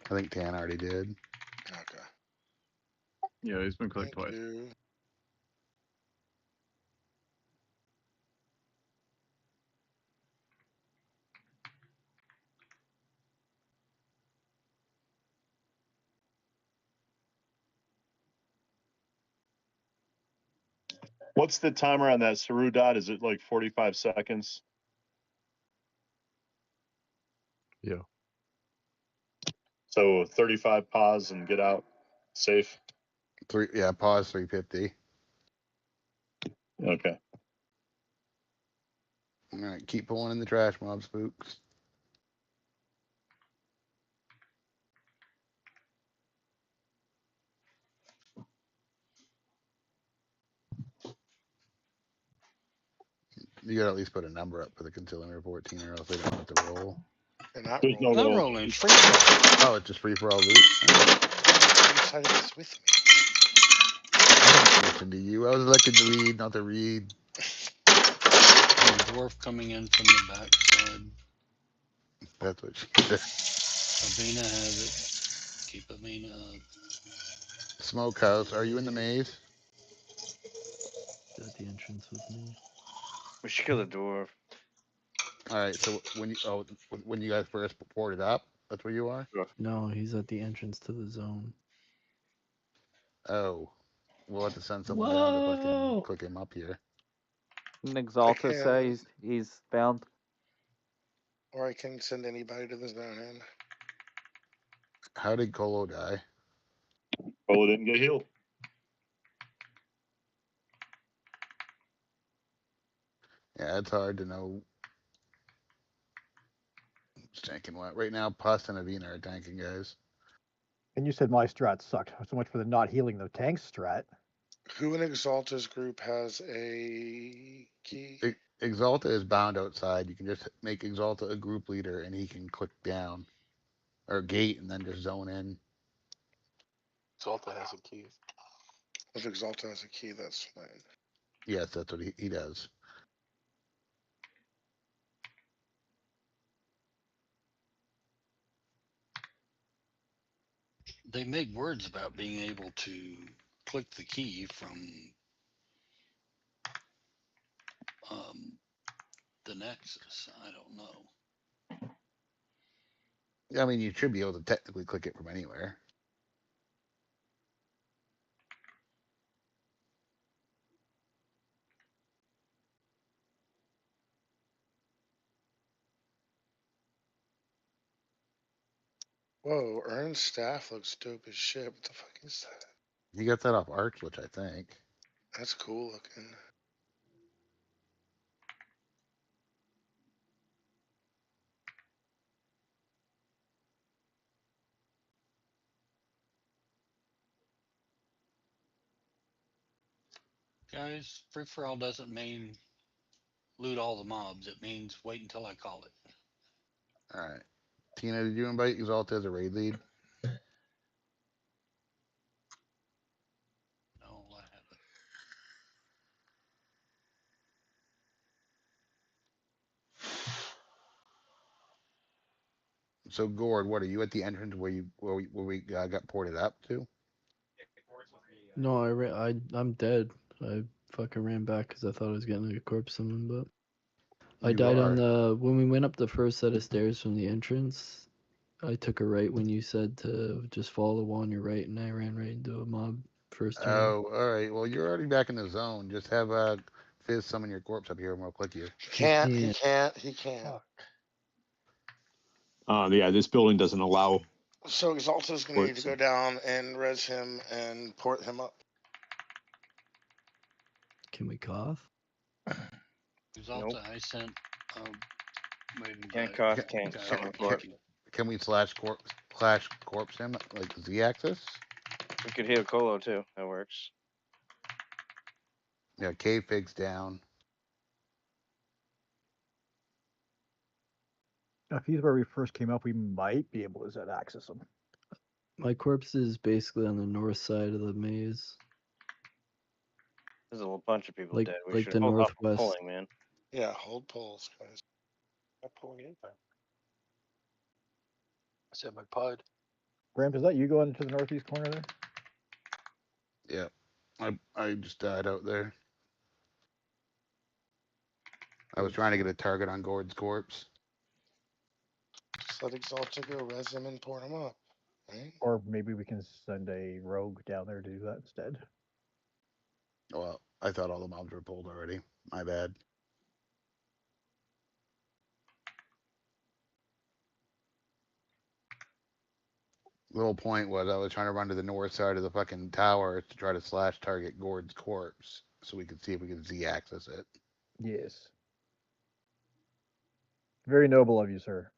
I think Tan already did. Okay. Yeah, he's been clicked Thank twice. you. What's the timer on that Seru dot? Is it like 45 seconds? Yeah. So 35 pause and get out safe. Pause 350. Okay. All right, keep pulling in the trash, mob spooks. You gotta at least put a number up for the concealment report team, or else they don't have to roll. They're not There's no rolling. roll. rolling free. Oh, it's just free for all loot. You decided this with me. I didn't listen to you. I was looking to read, not to read. Dwarf coming in from the backside. That's what she said. Avina has it. Keep Avina up. Smokehouse, are you in the maze? He's at the entrance with me. We should kill the dwarf. All right, so when you guys first ported up, that's where you are. No, he's at the entrance to the zone. Oh, we'll have to send someone down to fucking click him up here. Didn't Exalta can. say he's bound? Or I can send anybody to the zone in. How did Colo die? Colo didn't get healed. Yeah, it's hard to know. Who's tanking what right now? Pus and Avina are tanking, guys. And you said my strat sucked. So much for the not healing the tank strat. Who in Exalta's group has a key? Exalta is bound outside. You can just make Exalta a group leader, and he can click down or gate, and then just zone in. Exalta has a key. If Exalta has a key, that's fine. Yes, that's what he does. They make words about being able to click the key from the Nexus. I don't know. I mean, you should be able to technically click it from anywhere. Whoa, Earn's staff looks dope as shit. What the fuck is that? You got that off Archlich, I think. That's cool looking. Guys, free for all doesn't mean loot all the mobs. It means wait until I call it. All right. Tina, did you invite Exalta as a raid lead? No, I haven't. So Gord, what are you at the entrance where we got ported up to? No, I'm dead. I fucking ran back because I thought I was getting like a corpse summon, but I You died on are. when we went up the first set of stairs from the entrance. I took a right when you said to just follow the wall on your right, and I ran right into a mob first turn. Oh, all right. Well, you're already back in the zone. Just have Fizz summon your corpse up here, and we'll click you. He can't. Yeah, this building doesn't allow. So Exalta's gonna need to go down and res him and port him up. Can we cough? Exalta, I sent. Can't cough, can't report. Can we slash corpse him like Z-axis? We could heal Colo too. That works. Yeah, cave fig's down. If he's where we first came up, we might be able to access him. My corpse is basically on the north side of the maze. There's a whole bunch of people Like- dead. We like should the hold off northwest. pulling, man. Yeah, hold pulls, guys. Not pulling anything. I said my pod. Bram, is that you going into the northeast corner there? Yeah, I just died out there. I was trying to get a target on Gord's corpse. Just let Exalta go res him and port him up. Right? Or maybe we can send a rogue down there to do that instead. Well, I thought all the mobs were pulled already. My bad. The whole point was I was trying to run to the north side of the fucking tower to try to slash target Gord's corpse so we could see if we could Z-axis it. Yes. Very noble of you, sir.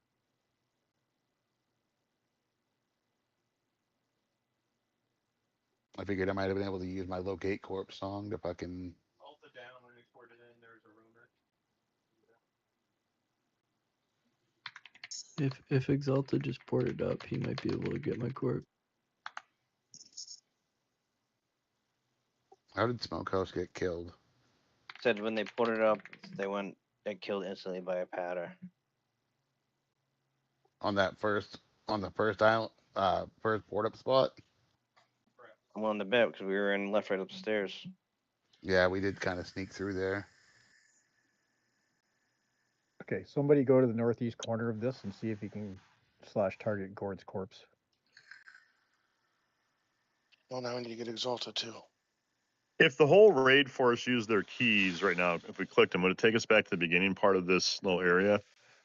I figured I might have been able to use my locate corpse song to fucking. If Exalta just ported up, he might be able to get my corpse. How did Smokehouse get killed? Said when they put it up, they killed instantly by a patter. On the first island, first port up spot? I'm on the bet because we were in left right upstairs. Yeah, we did kind of sneak through there. Okay, somebody go to the northeast corner of this and see if you can slash target Gord's corpse. Well, now we need to get Exalta too. If the whole raid force used their keys right now, if we clicked them, would it take us back to the beginning part of this little area?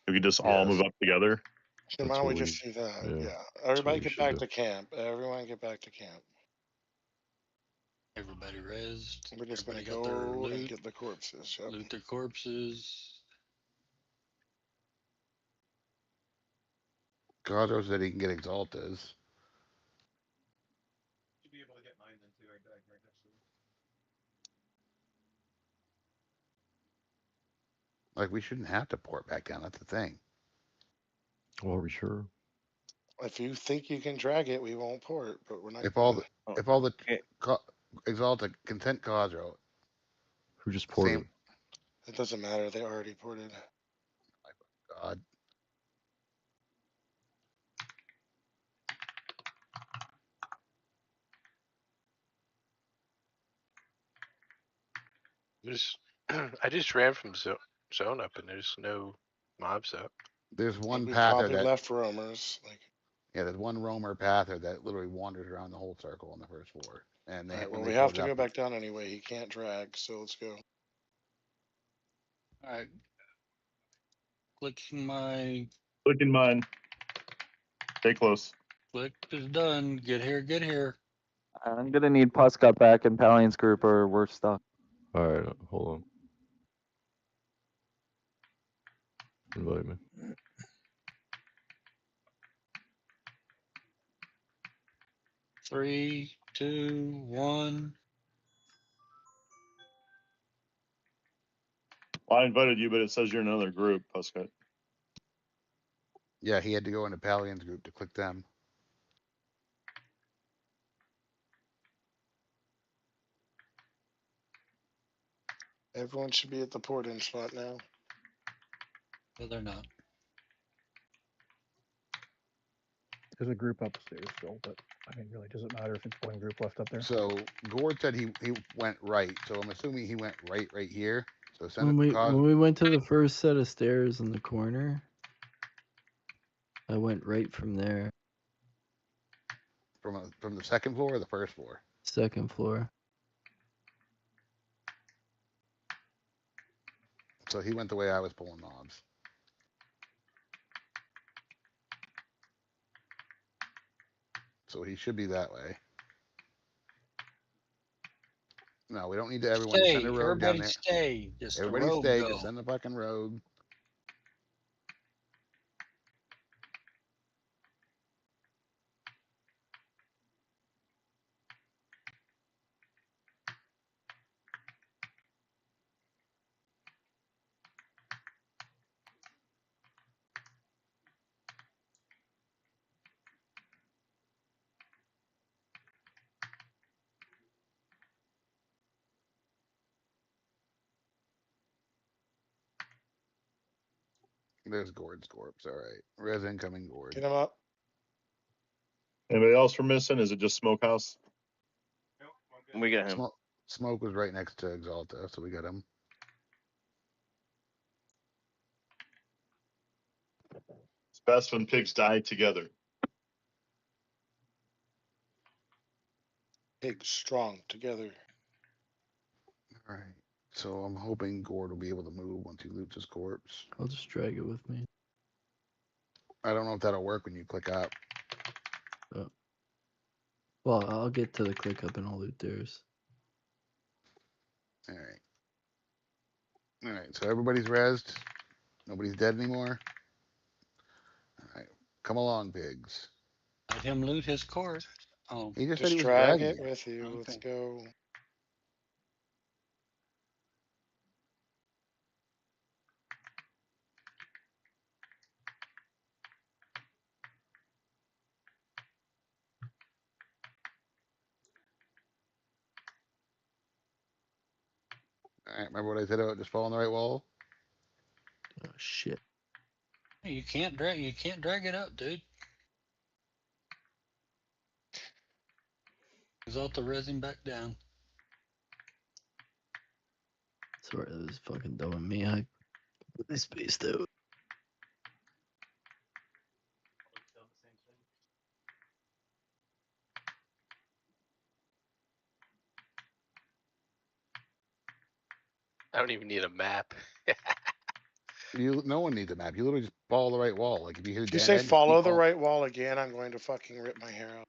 We could just all move up together. So why don't we just do that? Yeah. Everybody get back to camp. Everyone get back to camp. Everybody rezzed. We're just gonna Everybody got their go and loot. get the corpses. Yep. Loot their corpses. Cosmo said he can get Exaltas. Like, we shouldn't have to port back down. That's the thing. Well, are we sure? If you think you can drag it, we won't port. But we're not. If all the Exalta consent Cosmo. Who just ported? It doesn't matter. They already ported. God. I just ran from zone up and there's no mobs up. There's one We pather probably that left roamers. Like, yeah, there's one roamer pather that literally wanders around the whole circle on the first floor. And they all right, when well, they we have put to it go up- back down anyway. He can't drag, so let's go. All right. Clicking my Clicking mine. Stay close. click is done. Get here, get here. I'm gonna need Puscott back in Pallian's group or we're stuck. All right, hold on. Invite me. Three, 2, 1. I invited you, but it says you're in another group, Puscott. Yeah, he had to go into Pallian's group to click them. Everyone should be at the port-in spot now. No, they're not. There's a group upstairs still, but I mean, really, does it matter if it's one group left up there? So Gord said he went right. So I'm assuming he went right here. So send When it we cause when we went to the first set of stairs in the corner, I went right from there. from the second floor or the first floor? Second floor. So he went the way I was pulling mobs. So he should be that way. No, we don't need to everyone send a rogue down Everybody there. stay. Just the Everybody rogue stay. go. Just send the fucking rogue. There's Gord's corpse. All right. Res incoming Gord. Get him up. Anybody else we're missing? Is it just Smokehouse? We got him. Smoke was right next to Exalta, so we got him. It's best when pigs die together. Pigs strong together. All right. So I'm hoping Gord will be able to move once he loots his corpse. I'll just drag it with me. I don't know if that'll work when you click up. Well, I'll get to the click up and I'll loot theirs. All right. All right. So everybody's rezzed. Nobody's dead anymore. All right. Come along, pigs. Let him loot his corpse. Oh, He just said Just he was drag dragging it you. with you. Let's go. All right. Remember what I said about just fall on the right wall? Oh shit. you can't drag it up, dude. Result the resin back down. Sorry, that was fucking dumb of me. I spaced out. I don't even need a map. No one needs a map. You literally just follow the right wall. Like if you hear If you dead say end, just follow keep the following. right wall again, I'm going to fucking rip my hair out.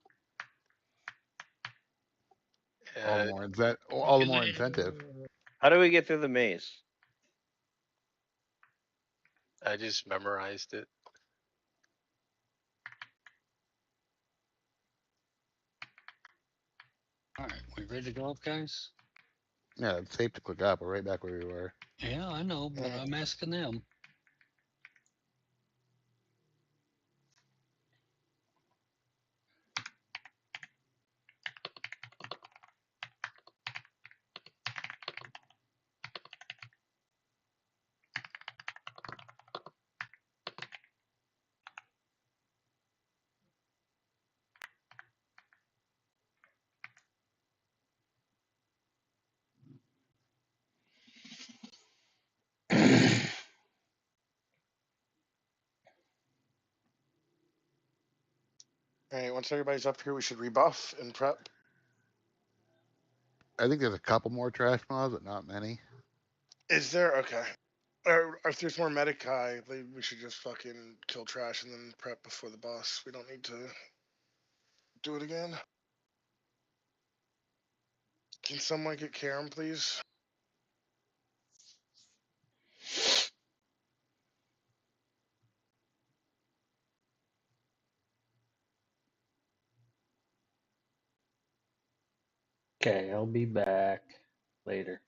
All the more incentive. How do we get through the maze? I just memorized it. All right, we ready to go up, guys? Yeah, it's safe to click up. We're right back where we were. Yeah, I know, but I'm asking them. All right, once everybody's up here, we should rebuff and prep. I think there's a couple more trash mobs, but not many. Is there? Okay. Or if there's more Medicae, we should just fucking kill trash and then prep before the boss. We don't need to do it again. Can someone get Quarm, please? Okay, I'll be back later.